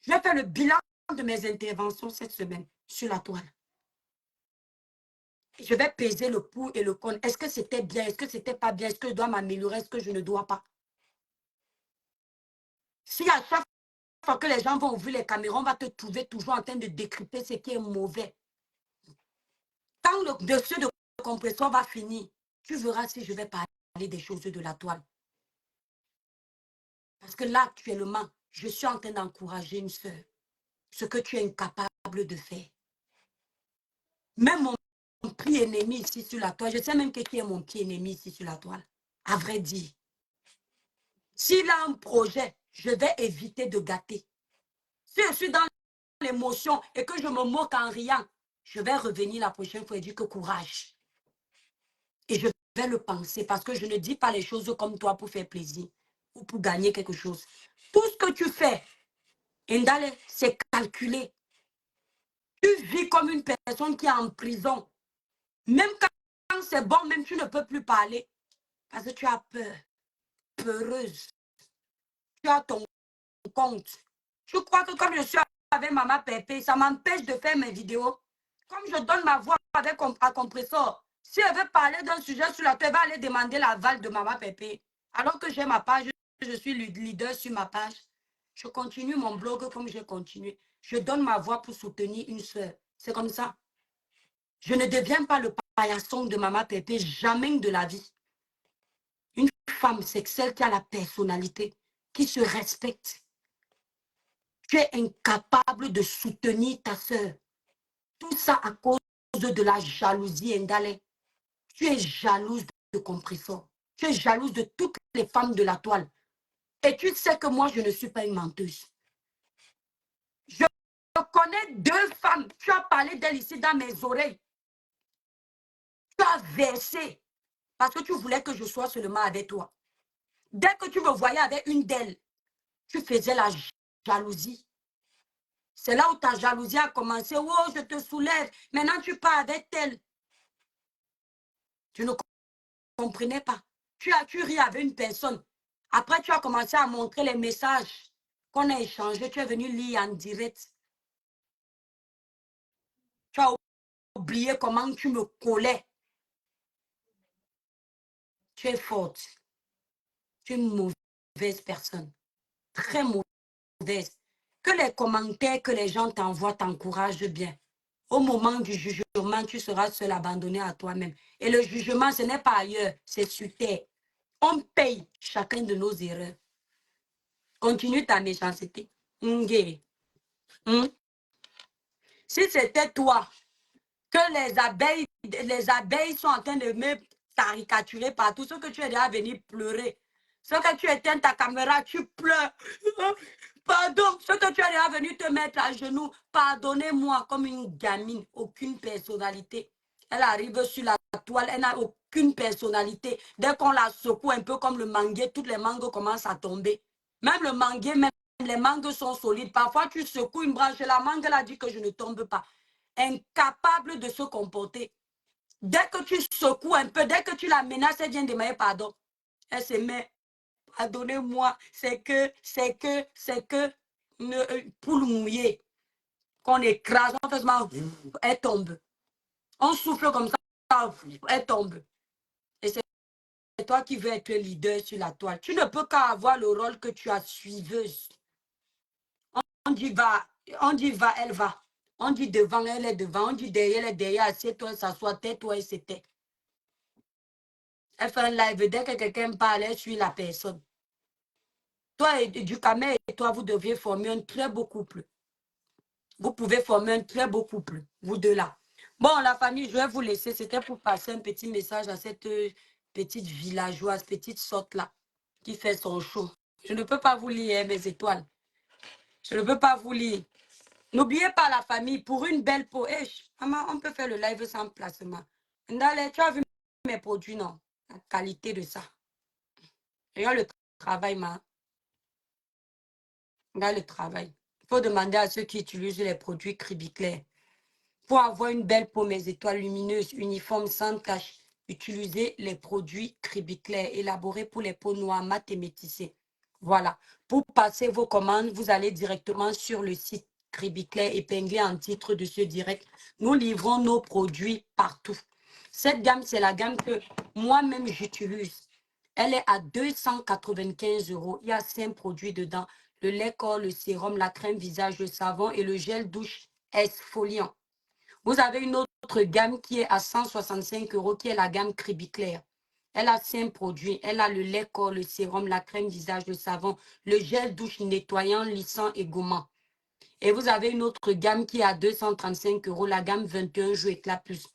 [SPEAKER 1] Je vais faire le bilan de mes interventions cette semaine sur la toile. Je vais peser le pour et le contre. Est-ce que c'était bien? Est-ce que c'était pas bien? Est-ce que je dois m'améliorer? Est-ce que je ne dois pas? Si à chaque fois que les gens vont ouvrir les caméras, on va te trouver toujours en train de décrypter ce qui est mauvais. Quand le dossier de compression va finir, tu verras si je vais parler des choses de la toile. Parce que là, actuellement, je suis en train d'encourager une soeur. Ce que tu es incapable de faire. Même mon pire ennemi ici sur la toile, je sais même qui est mon pire ennemi ici sur la toile. À vrai dire. S'il a un projet, je vais éviter de gâter. Si je suis dans l'émotion et que je me moque en riant, je vais revenir la prochaine fois et dire que courage. Et je vais le penser parce que je ne dis pas les choses comme toi pour faire plaisir ou pour gagner quelque chose. Tout ce que tu fais, Ndale, c'est calculé. Tu vis comme une personne qui est en prison. Même quand c'est bon, même tu ne peux plus parler. Parce que tu as peur. Peureuse. Tu as ton compte. Je crois que comme je suis avec Maman Pépé, ça m'empêche de faire mes vidéos. Comme je donne ma voix avec un compresseur, si elle veut parler d'un sujet sur la tête, elle va aller demander l'aval de Maman Pépé. Alors que j'ai ma page, je suis leader sur ma page. Je continue mon blog comme j'ai continué. Je donne ma voix pour soutenir une soeur. C'est comme ça. Je ne deviens pas le paillasson de Maman Pépé, jamais de la vie. Une femme, c'est celle qui a la personnalité, qui se respecte. Tu es incapable de soutenir ta soeur. Tout ça à cause de la jalousie, Ndale. Tu es jalouse de compresseur. Tu es jalouse de toutes les femmes de la toile. Et tu sais que moi, je ne suis pas une menteuse. Je connais 2 femmes. Tu as parlé d'elles ici dans mes oreilles. Tu as versé parce que tu voulais que je sois seulement avec toi. Dès que tu me voyais avec une d'elles, tu faisais la jalousie. C'est là où ta jalousie a commencé. Oh, je te soulève. Maintenant, tu pars avec elle. Tu ne comprenais pas. Tu ri avec une personne. Après, tu as commencé à montrer les messages qu'on a échangés. Tu es venu lire en direct. Tu as oublié comment tu me collais. Tu es forte. Tu es une mauvaise personne. Très mauvaise. Que les commentaires que les gens t'envoient t'encouragent bien. Au moment du jugement, tu seras seul abandonné à toi-même. Et le jugement, ce n'est pas ailleurs, c'est sur terre. On paye chacun de nos erreurs. Continue ta méchanceté. Ngé. Si c'était toi, que les abeilles sont en train de me caricaturer partout, ce que tu es déjà venu pleurer. Ce que tu éteins ta caméra, tu pleures. Pardon, ce que tu es déjà venu te mettre à genoux, pardonnez-moi comme une gamine, aucune personnalité. Elle arrive sur la toile, elle n'a aucune personnalité. Dès qu'on la secoue un peu comme le manguier, toutes les mangues commencent à tomber. Même le manguier, même les mangues sont solides. Parfois, tu secoues une branche, la mangue, elle a dit que je ne tombe pas. Incapable de se comporter. Dès que tu secoues un peu, dès que tu la menaces, elle vient demander pardon. Elle se met, pardonnez-moi, c'est que, poule mouillée, qu'on écrase, on fait seulement, elle tombe. On souffle comme ça, elle tombe. Et c'est toi qui veux être leader sur la toile. Tu ne peux qu'avoir le rôle que tu as suiveuse. On dit va, elle va. On dit devant, elle est devant. On dit derrière, elle est derrière. Assieds-toi, s'assoit, tais-toi et c'était. Elle fait un live. Dès que quelqu'un parle, elle suit la personne. Toi et Ducamel et toi, vous deviez former un très beau couple. Vous pouvez former un très beau couple, vous deux là. Bon, la famille, je vais vous laisser. C'était pour passer un petit message à cette petite villageoise, petite sorte là, qui fait son show. Je ne peux pas vous lire, hein, mes étoiles. Je ne peux pas vous lire. N'oubliez pas la famille, pour une belle peau. Hey, maman, on peut faire le live sans placement. Ndale, tu as vu mes produits, non? La qualité de ça. Regarde le travail, ma. Regarde le travail. Il faut demander à ceux qui utilisent les produits Cribiclair. Pour avoir une belle peau, mes étoiles lumineuses, uniformes, sans tache, utilisez les produits Cribiclair élaborés pour les peaux noires, mat et métissées. Voilà. Pour passer vos commandes, vous allez directement sur le site Cribiclair épinglé en titre de ce direct. Nous livrons nos produits partout. Cette gamme, c'est la gamme que moi-même j'utilise. Elle est à 295 €. Il y a 5 produits dedans. Le lait corps, le sérum, la crème visage, le savon et le gel douche exfoliant. Vous avez une autre gamme qui est à 165 €, qui est la gamme Cribiclair. Elle a 5 produits. Elle a le lait corps, le sérum, la crème visage, le savon, le gel douche nettoyant, lissant et gommant. Et vous avez une autre gamme qui est à 235 €, la gamme 21 jours éclat plus.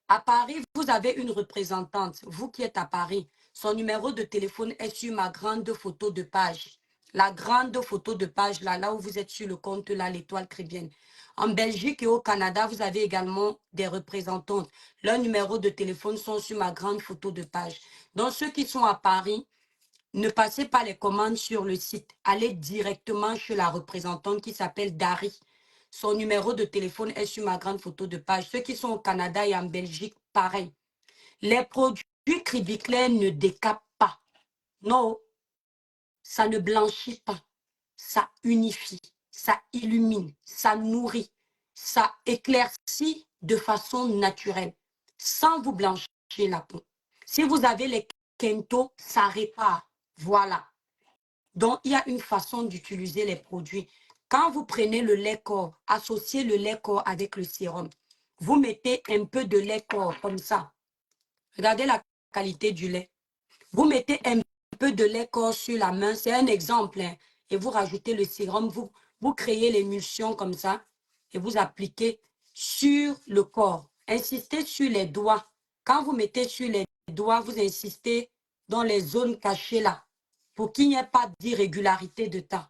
[SPEAKER 1] À Paris, vous avez une représentante, vous qui êtes à Paris. Son numéro de téléphone est sur ma grande photo de page. La grande photo de page, là où vous êtes sur le compte, là, l'étoile Crébienne. En Belgique et au Canada, vous avez également des représentantes. Leurs numéros de téléphone sont sur ma grande photo de page. Donc, ceux qui sont à Paris, ne passez pas les commandes sur le site. Allez directement chez la représentante qui s'appelle Dari. Son numéro de téléphone est sur ma grande photo de page. Ceux qui sont au Canada et en Belgique, pareil. Les produits Cribiclair ne décapent pas. Non, ça ne blanchit pas. Ça unifie. ça illumine, ça nourrit, ça éclaircit de façon naturelle, sans vous blanchir la peau. Si vous avez les Kento, ça répare. Voilà. Donc, il y a une façon d'utiliser les produits. Quand vous prenez le lait corps, associez le lait corps avec le sérum. Vous mettez un peu de lait corps comme ça. Regardez la qualité du lait. Vous mettez un peu de lait corps sur la main. C'est un exemple. Hein, et vous rajoutez le sérum. Vous créez l'émulsion comme ça. Et vous appliquez sur le corps. Insistez sur les doigts. Quand vous mettez sur les doigts, vous insistez dans les zones cachées là. Pour qu'il n'y ait pas d'irrégularité de teint.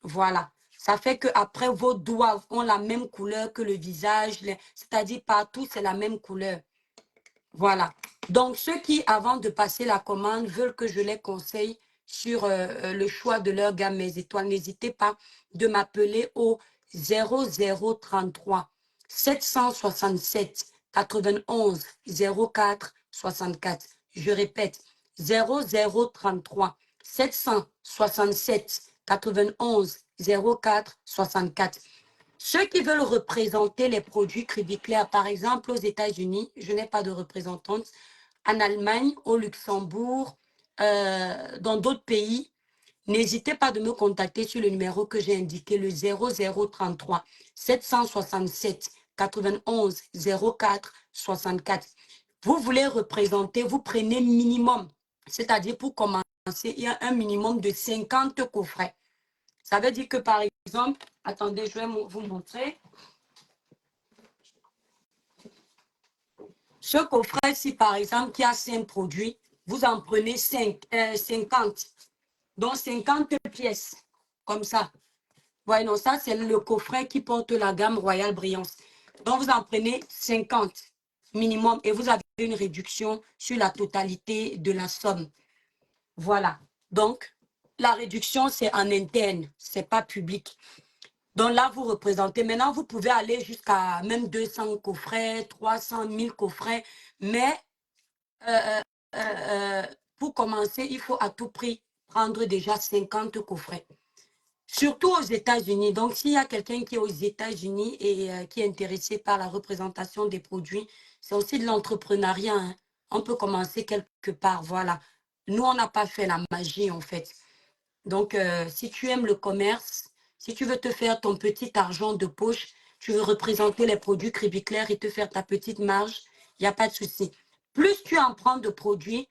[SPEAKER 1] Voilà. Ça fait qu'après, vos doigts ont la même couleur que le visage. C'est-à-dire partout, c'est la même couleur. Voilà. Donc, ceux qui, avant de passer la commande, veulent que je les conseille sur le choix de leur gamme Mes Étoiles, n'hésitez pas de m'appeler au 0033 767 91 04 64. Je répète, 0033 767 91 04 64. Ceux qui veulent représenter les produits Cribiclair, par exemple aux États-Unis, je n'ai pas de représentante, en Allemagne, au Luxembourg, dans d'autres pays, n'hésitez pas de me contacter sur le numéro que j'ai indiqué, le 0033 767 91 04 64. Vous voulez représenter, vous prenez minimum, c'est-à-dire pour commencer, il y a un minimum de 50 coffrets. Ça veut dire que par exemple, attendez, je vais vous montrer. Ce coffret-ci, par exemple, qui a 5 produits, vous en prenez 50. Donc 50 pièces, comme ça. Voyez, non, ça, c'est le coffret qui porte la gamme Royal Brillance. Donc, vous en prenez 50 minimum et vous avez une réduction sur la totalité de la somme. Voilà. Donc, la réduction, c'est en interne, ce n'est pas public. Donc là, vous représentez. Maintenant, vous pouvez aller jusqu'à même 200 coffrets, 300 000 coffrets. Mais pour commencer, il faut à tout prix prendre déjà 50 coffrets. Surtout aux États-Unis. Donc, s'il y a quelqu'un qui est aux États-Unis et qui est intéressé par la représentation des produits, c'est aussi de l'entrepreneuriat. Hein. On peut commencer quelque part. Voilà. Nous, on n'a pas fait la magie, en fait. Donc, si tu aimes le commerce, si tu veux te faire ton petit argent de poche, tu veux représenter les produits Cribiclair et te faire ta petite marge, il n'y a pas de souci. Plus tu en prends de produits,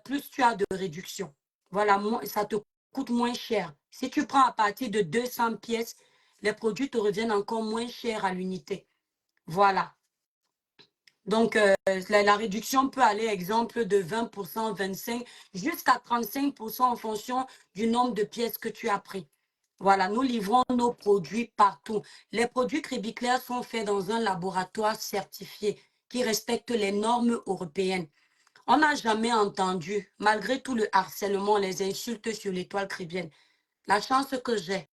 [SPEAKER 1] plus tu as de réduction. Voilà, ça te coûte moins cher. Si tu prends à partir de 200 pièces, les produits te reviennent encore moins cher à l'unité. Voilà. Donc, la réduction peut aller, exemple, de 20%, 25%, jusqu'à 35% en fonction du nombre de pièces que tu as pris. Voilà, nous livrons nos produits partout. Les produits Cribiclair sont faits dans un laboratoire certifié qui respecte les normes européennes. On n'a jamais entendu, malgré tout le harcèlement, les insultes sur l'étoile cribienne. La chance que j'ai,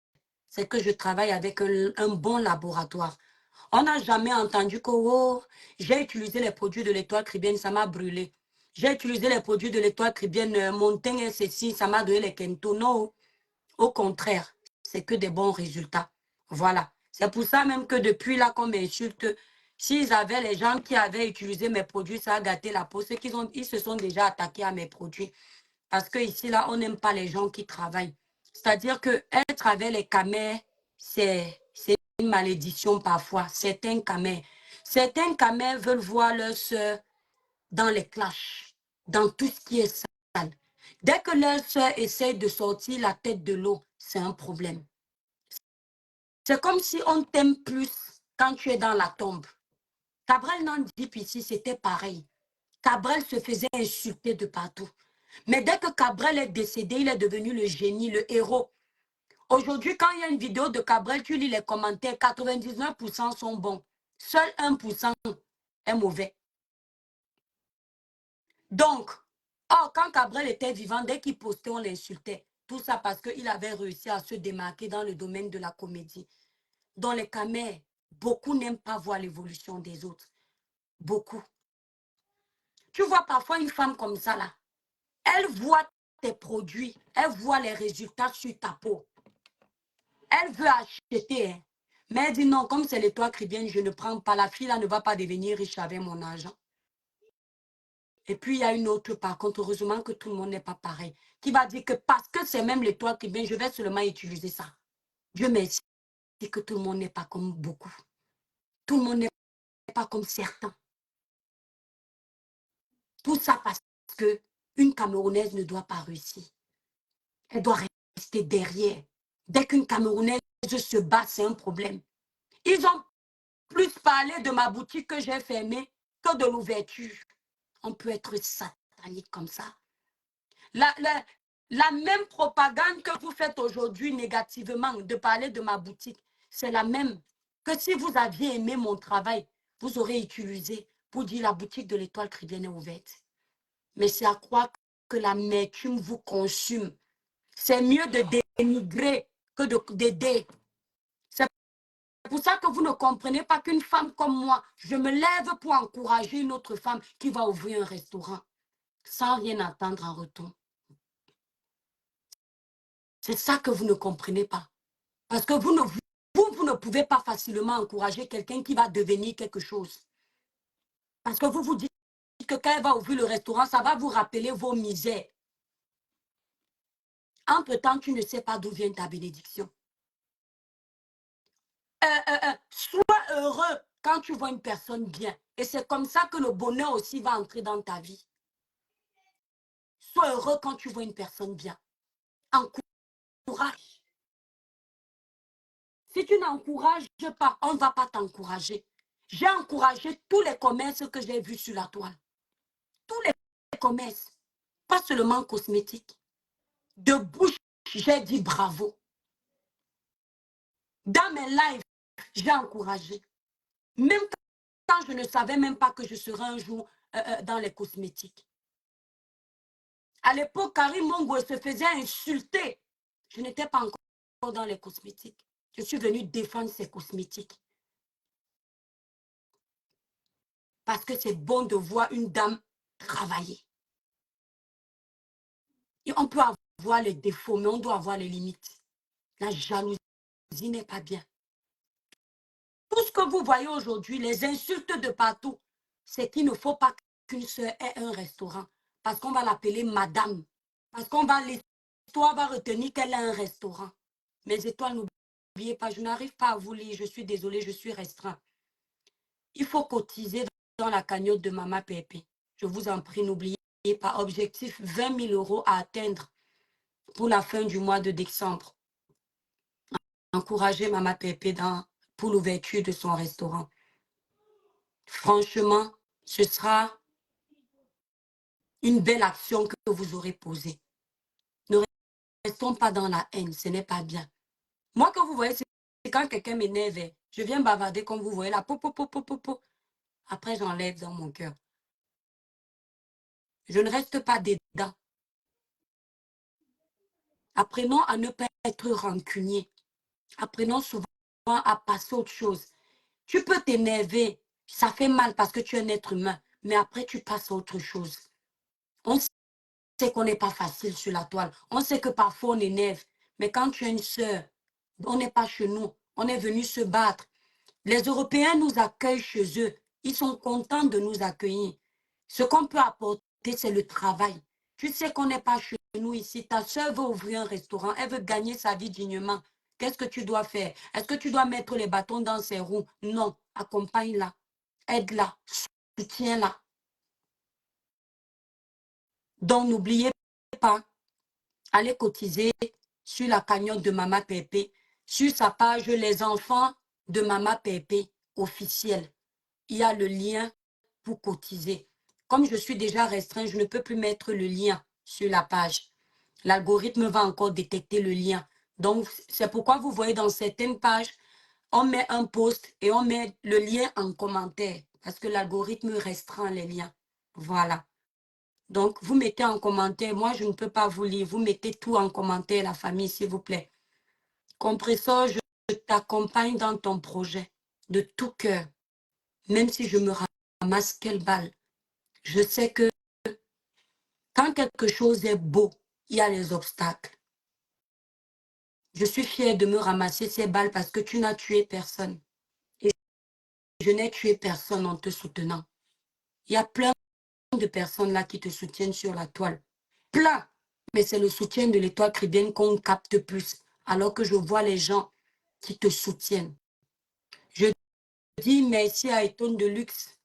[SPEAKER 1] c'est que je travaille avec un bon laboratoire. On n'a jamais entendu que oh, j'ai utilisé les produits de l'étoile cribienne, ça m'a brûlé. J'ai utilisé les produits de l'étoile cribienne, mon teint est ceci, ça m'a donné les Kento. Non, au contraire, c'est que des bons résultats. Voilà. C'est pour ça même que depuis là qu'on m'insulte, s'ils avaient les gens qui avaient utilisé mes produits, ça a gâté la peau. Ils se sont déjà attaqués à mes produits. Parce que ici, là, on n'aime pas les gens qui travaillent. C'est-à-dire que être avec les camers, c'est une malédiction parfois. Certains camers veulent voir leur soeur dans les clashs, dans tout ce qui est sale. Dès que leur soeur essaie de sortir la tête de l'eau, c'est un problème. C'est comme si on t'aime plus quand tu es dans la tombe. Cabrel Nandip ici, c'était pareil. Cabrel se faisait insulter de partout. Mais dès que Cabrel est décédé, il est devenu le génie, le héros. Aujourd'hui, quand il y a une vidéo de Cabrel, tu lis les commentaires, 99% sont bons. Seul 1% est mauvais. Donc, quand Cabrel était vivant, dès qu'il postait, on l'insultait. Tout ça parce qu'il avait réussi à se démarquer dans le domaine de la comédie. Dans les camères, beaucoup n'aiment pas voir l'évolution des autres. Beaucoup. Tu vois parfois une femme comme ça, là. Elle voit tes produits, elle voit les résultats sur ta peau. Elle veut acheter, hein. Mais elle dit non, comme c'est l'étoile chrétienne, je ne prends pas. La fille là ne va pas devenir riche avec mon argent. Et puis il y a une autre, par contre, heureusement que tout le monde n'est pas pareil, qui va dire que parce que c'est même l'étoile chrétienne, je vais seulement utiliser ça. Dieu merci que tout le monde n'est pas comme beaucoup. Tout le monde n'est pas comme certains. Tout ça parce que une Camerounaise ne doit pas réussir. Elle doit rester derrière. Dès qu'une Camerounaise se bat, c'est un problème. Ils ont plus parlé de ma boutique que j'ai fermée que de l'ouverture. On peut être satanique comme ça. La même propagande que vous faites aujourd'hui négativement de parler de ma boutique, c'est la même que si vous aviez aimé mon travail, vous aurez utilisé pour dire la boutique de l'étoile chrétienne est ouverte. Mais c'est à croire que l'amertume vous consume. C'est mieux de dénigrer que d'aider. C'est pour ça que vous ne comprenez pas qu'une femme comme moi, je me lève pour encourager une autre femme qui va ouvrir un restaurant sans rien attendre en retour. C'est ça que vous ne comprenez pas. Parce que vous ne pouvez pas facilement encourager quelqu'un qui va devenir quelque chose. Parce que vous vous dites que quand elle va ouvrir le restaurant, ça va vous rappeler vos misères. Entre-temps, tu ne sais pas d'où vient ta bénédiction. Sois heureux quand tu vois une personne bien. Et c'est comme ça que le bonheur aussi va entrer dans ta vie. Sois heureux quand tu vois une personne bien. Encourage. Si tu n'encourages pas, on ne va pas t'encourager. J'ai encouragé tous les commerces que j'ai vus sur la toile. Tous les commerces. Pas seulement cosmétiques. De bouche, j'ai dit bravo. Dans mes lives, j'ai encouragé. Même quand je ne savais même pas que je serais un jour dans les cosmétiques. À l'époque, Karim Mongo se faisait insulter. Je n'étais pas encore dans les cosmétiques. Je suis venue défendre ces cosmétiques. Parce que c'est bon de voir une dame travailler. Et on peut avoir les défauts, mais on doit avoir les limites. La jalousie n'est pas bien. Tout ce que vous voyez aujourd'hui, les insultes de partout, c'est qu'il ne faut pas qu'une sœur ait un restaurant. Parce qu'on va l'appeler madame. Parce qu'on va, l'histoire va retenir qu'elle a un restaurant. Mes étoiles, n'oubliez pas, je n'arrive pas à vous lire, je suis désolée, je suis restreint. Il faut cotiser dans la cagnotte de Mama Pépé. Je vous en prie, n'oubliez pas, objectif 20 000 € à atteindre pour la fin du mois de décembre. Encouragez Mama Pépé pour l'ouverture de son restaurant. Franchement, ce sera une belle action que vous aurez posée. Ne restons pas dans la haine, ce n'est pas bien. Moi, quand vous voyez, c'est quand quelqu'un m'énerve, je viens bavarder comme vous voyez là, après j'enlève dans mon cœur. Je ne reste pas dedans. Apprenons à ne pas être rancunier. Apprenons souvent à passer à autre chose. Tu peux t'énerver, ça fait mal parce que tu es un être humain, mais après tu passes à autre chose. On sait qu'on n'est pas facile sur la toile. On sait que parfois on énerve, mais quand tu as une sœur, on n'est pas chez nous, on est venu se battre. Les Européens nous accueillent chez eux. Ils sont contents de nous accueillir. Ce qu'on peut apporter, c'est le travail. Tu sais qu'on n'est pas chez nous ici. Ta soeur veut ouvrir un restaurant. Elle veut gagner sa vie dignement. Qu'est-ce que tu dois faire? Est-ce que tu dois mettre les bâtons dans ses roues? Non. Accompagne-la. Aide-la. Soutiens-la. Donc, n'oubliez pas, allez cotiser sur la cagnotte de Mama Pépé, sur sa page Les enfants de Mama Pépé officielle. Il y a le lien pour cotiser. Comme je suis déjà restreint, je ne peux plus mettre le lien sur la page. L'algorithme va encore détecter le lien. Donc, c'est pourquoi vous voyez dans certaines pages, on met un post et on met le lien en commentaire parce que l'algorithme restreint les liens. Voilà. Donc, vous mettez en commentaire. Moi, je ne peux pas vous lire. Vous mettez tout en commentaire, la famille, s'il vous plaît. Compresseur, je t'accompagne dans ton projet de tout cœur. Même si je me ramasse quelle balle. Je sais que quand quelque chose est beau, il y a les obstacles. Je suis fière de me ramasser ces balles parce que tu n'as tué personne. Et je n'ai tué personne en te soutenant. Il y a plein de personnes là qui te soutiennent sur la toile. Plein. Mais c'est le soutien de l'étoile caribéenne qu'on capte plus. Alors que je vois les gens qui te soutiennent. Je dis merci à Eton de Luxe.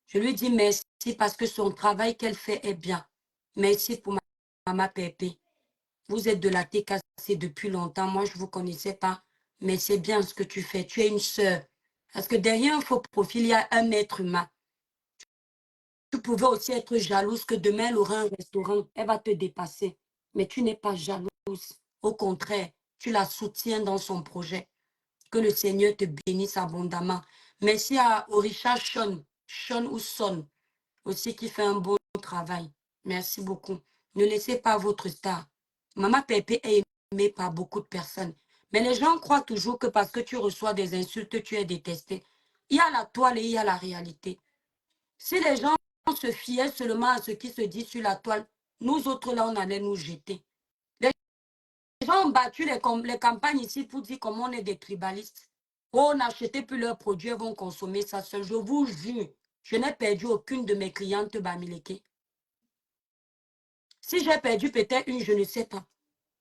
[SPEAKER 1] Je lui dis merci parce que son travail qu'elle fait est bien. Merci pour Maman Pépé. Vous êtes de la TKC depuis longtemps. Moi, je ne vous connaissais pas. Mais c'est bien ce que tu fais. Tu es une sœur. Parce que derrière un faux profil, il y a un être humain. Tu pouvais aussi être jalouse que demain, elle aura un restaurant. Elle va te dépasser. Mais tu n'es pas jalouse. Au contraire, tu la soutiens dans son projet. Que le Seigneur te bénisse abondamment. Merci à Orisha Sean ou Son, aussi qui fait un bon travail. Merci beaucoup. Ne laissez pas votre star. Maman Pépé est aimée par beaucoup de personnes. Mais les gens croient toujours que parce que tu reçois des insultes, tu es détesté. Il y a la toile et il y a la réalité. Si les gens se fiaient seulement à ce qui se dit sur la toile, nous autres là, on allait nous jeter. Les gens ont battu les campagnes ici pour dire comment on est des tribalistes. Oh, on n'achetait plus leurs produits, ils vont consommer ça seul. Je vous jure, je n'ai perdu aucune de mes clientes Bamileke. Si j'ai perdu peut-être une, je ne sais pas.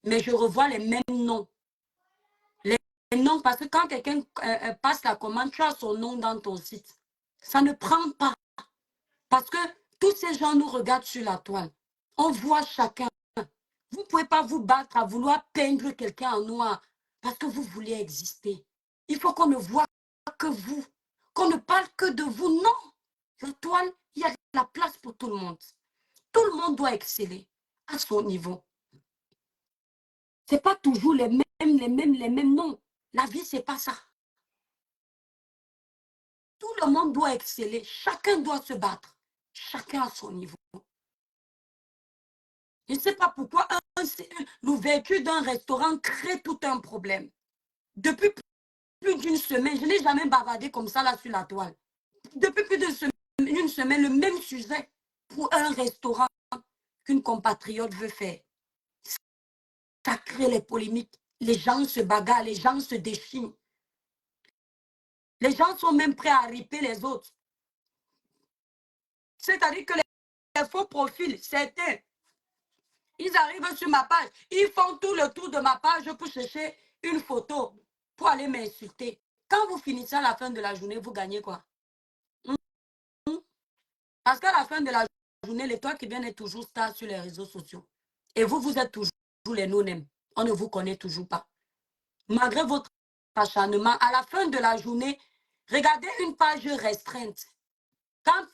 [SPEAKER 1] Mais je revois les mêmes noms. Les noms, parce que quand quelqu'un passe la commande, tu as son nom dans ton site. Ça ne prend pas. Parce que tous ces gens nous regardent sur la toile. On voit chacun. Vous ne pouvez pas vous battre à vouloir peindre quelqu'un en noir parce que vous voulez exister. Il faut qu'on ne voit que vous, qu'on ne parle que de vous. Non, la toile, il y a de la place pour tout le monde. Tout le monde doit exceller à son niveau. Ce n'est pas toujours les mêmes. Non, la vie, ce n'est pas ça. Tout le monde doit exceller. Chacun doit se battre. Chacun à son niveau. Je ne sais pas pourquoi l'ouverture d'un restaurant crée tout un problème. Depuis plus d'une semaine, je n'ai jamais bavardé comme ça là sur la toile. Depuis plus d'une semaine, le même sujet pour un restaurant qu'une compatriote veut faire. Ça crée les polémiques. Les gens se bagarrent, les gens se déchirent. Les gens sont même prêts à riper les autres. C'est-à-dire que les faux profils, certains, ils arrivent sur ma page, ils font tout le tour de ma page pour chercher une photo, pour aller m'insulter. Quand vous finissez à la fin de la journée, vous gagnez quoi? Parce qu'à la fin de la journée, l'étoile qui vient est toujours star sur les réseaux sociaux. Et vous, vous êtes toujours les no-name. On ne vous connaît toujours pas. Malgré votre acharnement, à la fin de la journée, regardez une page restreinte. Quand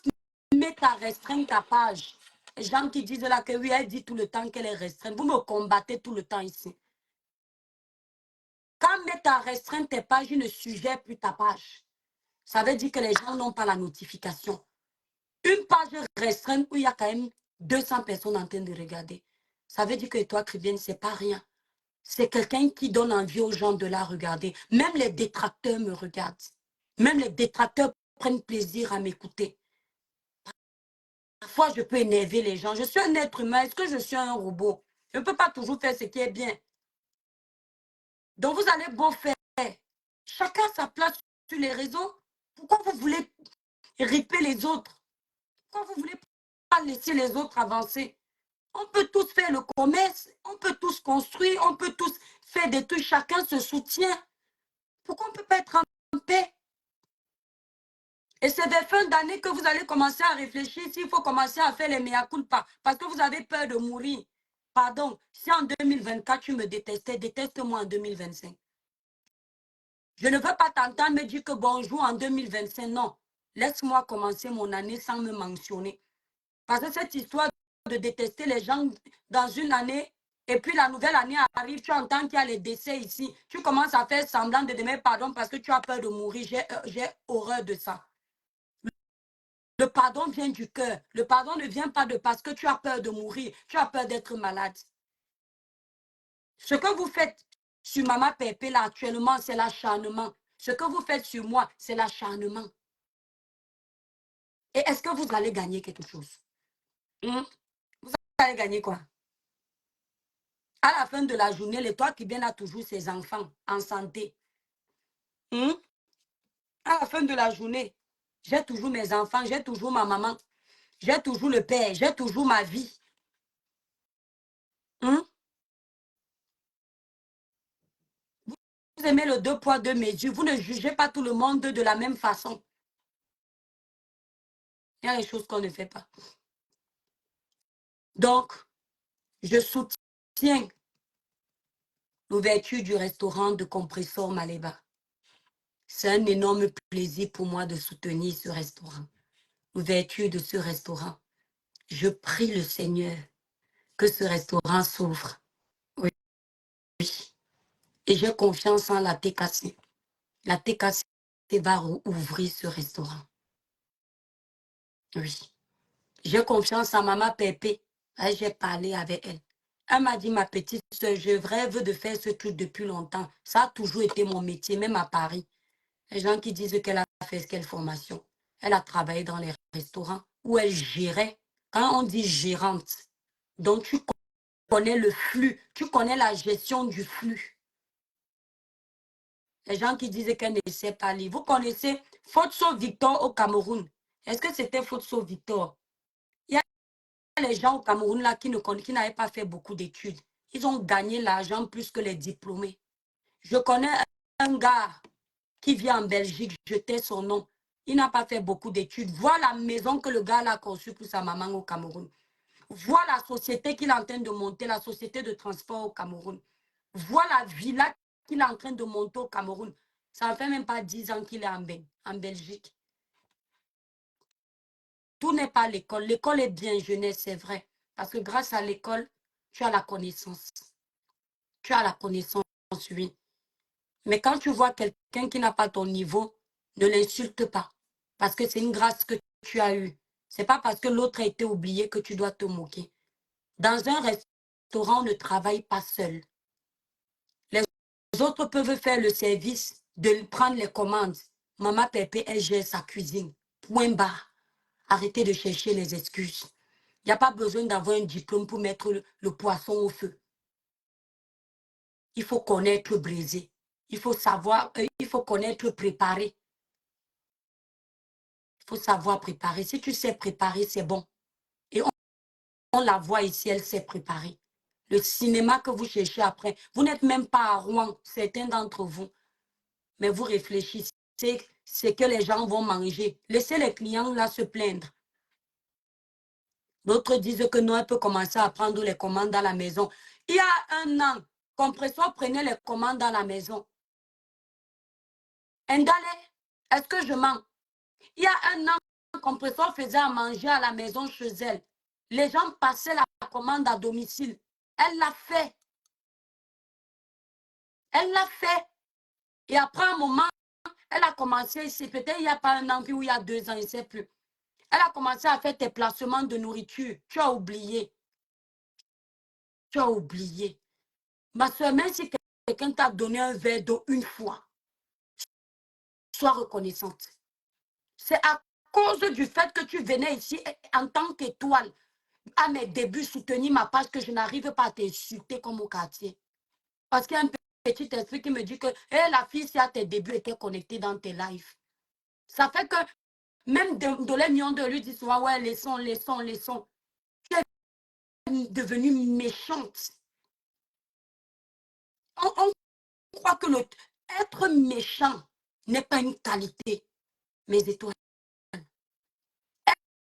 [SPEAKER 1] Meta restreint ta page, les gens qui disent là que oui, elle dit tout le temps qu'elle est restreinte. Vous me combattez tout le temps ici. Quand Meta restreint tes pages, il ne suggère plus ta page. Ça veut dire que les gens n'ont pas la notification. Une page restreinte où il y a quand même 200 personnes en train de regarder. Ça veut dire que toi, Caribéenne, ce n'est pas rien. C'est quelqu'un qui donne envie aux gens de la regarder. Même les détracteurs me regardent. Même les détracteurs prennent plaisir à m'écouter. Parfois, je peux énerver les gens. Je suis un être humain. Est-ce que je suis un robot? Je ne peux pas toujours faire ce qui est bien. Donc, vous allez beau faire. Chacun sa place sur les réseaux. Pourquoi vous voulez riper les autres? Pourquoi vous ne voulez pas laisser les autres avancer? On peut tous faire le commerce, on peut tous construire, on peut tous faire des trucs, chacun se soutient. Pourquoi on ne peut pas être en paix? Et c'est des fins d'année que vous allez commencer à réfléchir s'il faut commencer à faire les mea culpa parce que vous avez peur de mourir. Pardon, si en 2024 tu me détestais, déteste-moi en 2025. Je ne veux pas t'entendre me dire que bonjour en 2025, non. Laisse-moi commencer mon année sans me mentionner. Parce que cette histoire de détester les gens dans une année, et puis la nouvelle année arrive, tu entends qu'il y a les décès ici, tu commences à faire semblant de demander pardon parce que tu as peur de mourir. J'ai horreur de ça. Le pardon vient du cœur. Le pardon ne vient pas de parce que tu as peur de mourir, tu as peur d'être malade. Ce que vous faites sur Maman Pépé là actuellement, c'est l'acharnement. Ce que vous faites sur moi, c'est l'acharnement. Et est-ce que vous allez gagner quelque chose? Vous allez gagner quoi? À la fin de la journée, le toi qui bien a toujours ses enfants en santé. À la fin de la journée, j'ai toujours mes enfants, j'ai toujours ma maman, j'ai toujours le père, j'ai toujours ma vie. Vous aimez le 2 poids 2 mesures. Vous ne jugez pas tout le monde de la même façon. Il y a des choses qu'on ne fait pas. Donc, je soutiens l'ouverture du restaurant de Compressor Maléba. C'est un énorme plaisir pour moi de soutenir ce restaurant. L'ouverture de ce restaurant. Je prie le Seigneur que ce restaurant s'ouvre. Oui. Et j'ai confiance en la TKC. La TKC va ouvrir ce restaurant. Oui. J'ai confiance en Maman Pépé. J'ai parlé avec elle. Elle m'a dit, ma petite soeur, je rêve de faire ce truc depuis longtemps. Ça a toujours été mon métier, même à Paris. Les gens qui disent qu'elle a fait quelle formation. Elle a travaillé dans les restaurants où elle gérait. Quand on dit gérante, donc tu connais le flux, tu connais la gestion du flux. Les gens qui disent qu'elle ne sait pas lire. Vous connaissez Fotso Victor au Cameroun. Est-ce que c'était Fotso Victor? Il y a les gens au Cameroun là qui n'avaient pas fait beaucoup d'études. Ils ont gagné l'argent plus que les diplômés. Je connais un gars qui vient en Belgique, je tais son nom. Il n'a pas fait beaucoup d'études. Vois la maison que le gars a conçue pour sa maman au Cameroun. Vois la société qu'il est en train de monter, la société de transport au Cameroun. Vois la villa qu'il est en train de monter au Cameroun. Ça ne fait même pas 10 ans qu'il est en Belgique. Tout n'est pas l'école. L'école est bien jeunesse, c'est vrai. Parce que grâce à l'école, tu as la connaissance. Tu as la connaissance, oui. Mais quand tu vois quelqu'un qui n'a pas ton niveau, ne l'insulte pas. Parce que c'est une grâce que tu as eue. Ce n'est pas parce que l'autre a été oublié que tu dois te moquer. Dans un restaurant, on ne travaille pas seul. Les autres peuvent faire le service de prendre les commandes. Maman Pépé, elle gère sa cuisine. Point barre. Arrêtez de chercher les excuses. Il n'y a pas besoin d'avoir un diplôme pour mettre le poisson au feu. Il faut connaître briser. Il faut savoir, il faut connaître préparer. Il faut savoir préparer. Si tu sais préparer, c'est bon. Et on la voit ici, elle sait préparer. Le cinéma que vous cherchez après, vous n'êtes même pas à Rouen, certains d'entre vous. Mais vous réfléchissez, c'est que les gens vont manger. Laissez les clients là se plaindre. D'autres disent que non, elle peut commencer à prendre les commandes à la maison. Il y a un an, Compressor prenait les commandes à la maison. Ndale, est-ce que je mens? Il y a un an, Compressor faisait à manger à la maison chez elle. Les gens passaient la commande à domicile. Elle l'a fait. Elle l'a fait. Et après un moment, elle a commencé ici, peut-être il n'y a pas un an, ou il y a 2 ans, je ne sais plus. Elle a commencé à faire tes placements de nourriture. Tu as oublié. Tu as oublié. Ma soeur, même si quelqu'un t'a donné un verre d'eau une fois, sois reconnaissante. C'est à cause du fait que tu venais ici en tant qu'étoile, à mes débuts, soutenir ma page, que je n'arrive pas à t'insulter comme au quartier. Parce qu'il y a un petit esprit qui me dit que la fille, si à tes débuts, était connectée dans tes lives. Ça fait que même de les millions de lui disent souvent, ouais, laissons. Tu es devenue méchante. On croit que être méchant n'est pas une qualité, mes étoiles.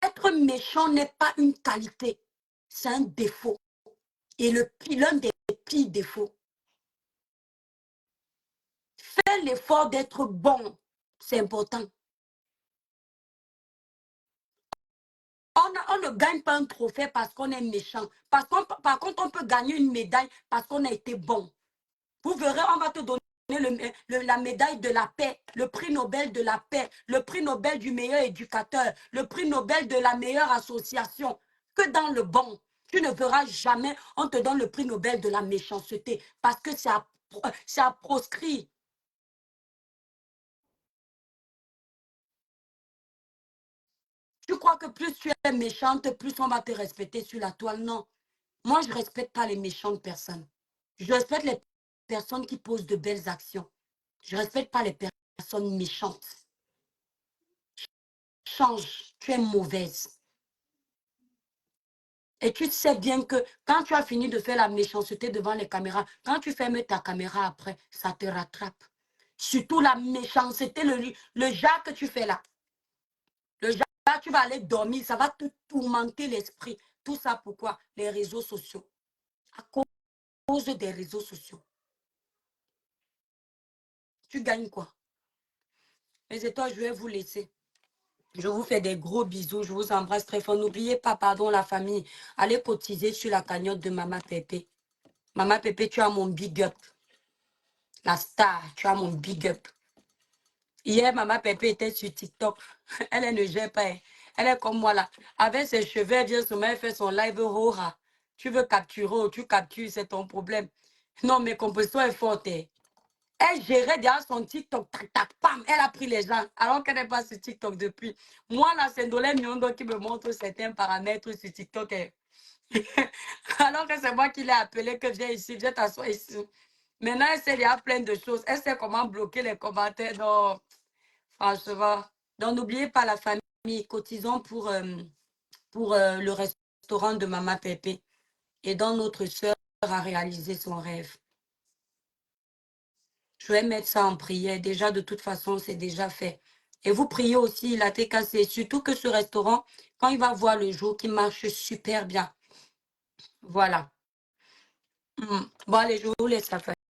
[SPEAKER 1] Être méchant n'est pas une qualité, c'est un défaut. Et l'un des pires défauts. Fais l'effort d'être bon, c'est important. On ne gagne pas un trophée parce qu'on est méchant. Par contre, on peut gagner une médaille parce qu'on a été bon. Vous verrez, on va te donner la médaille de la paix, le prix Nobel de la paix, le prix Nobel du meilleur éducateur, le prix Nobel de la meilleure association. Que dans le bon, tu ne verras jamais, on te donne le prix Nobel de la méchanceté parce que c'est à proscrit. Tu crois que plus tu es méchante, plus on va te respecter sur la toile? Non. Moi, je ne respecte pas les méchantes personnes. Je respecte les personnes qui posent de belles actions. Je ne respecte pas les personnes méchantes. Change, tu es mauvaise. Et tu sais bien que quand tu as fini de faire la méchanceté devant les caméras, quand tu fermes ta caméra après, ça te rattrape. Surtout la méchanceté, le genre que tu fais là. Le genre, tu vas aller dormir, ça va te tourmenter l'esprit. Tout ça pourquoi? Les réseaux sociaux. À cause des réseaux sociaux. Tu gagnes quoi? Les étoiles, je vais vous laisser. Je vous fais des gros bisous. Je vous embrasse très fort. N'oubliez pas, pardon, la famille. Allez cotiser sur la cagnotte de Maman Pépé. Maman Pépé, tu as mon big up. La star, tu as mon big up. Hier, Maman Pépé était sur TikTok. Elle ne gère pas. Elle est comme moi là. Avec ses cheveux, elle vient sur moi, elle fait son live Rora. Tu veux capturer, tu captures, c'est ton problème. Non, mais composition est forte. Elle gérait derrière son TikTok, tac, tac, pam, elle a pris les gens, alors qu'elle n'est pas sur TikTok depuis. Moi, là, c'est Ndolé Miondo qui me montre certains paramètres sur TikTok. Alors que c'est moi qui l'ai appelé, que viens ici, viens t'asseoir ici. Maintenant, elle sait, il y a plein de choses. Elle sait comment bloquer les commentaires. Donc, franchement. Donc, n'oubliez pas la famille. Cotisons pour le restaurant de Maman Pépé. Et dans notre sœur a réalisé son rêve. Je vais mettre ça en prière. Déjà, de toute façon, c'est déjà fait. Et vous priez aussi la TKC. Surtout que ce restaurant, quand il va voir le jour, qui marche super bien. Voilà. Bon, allez, je vous laisse la famille.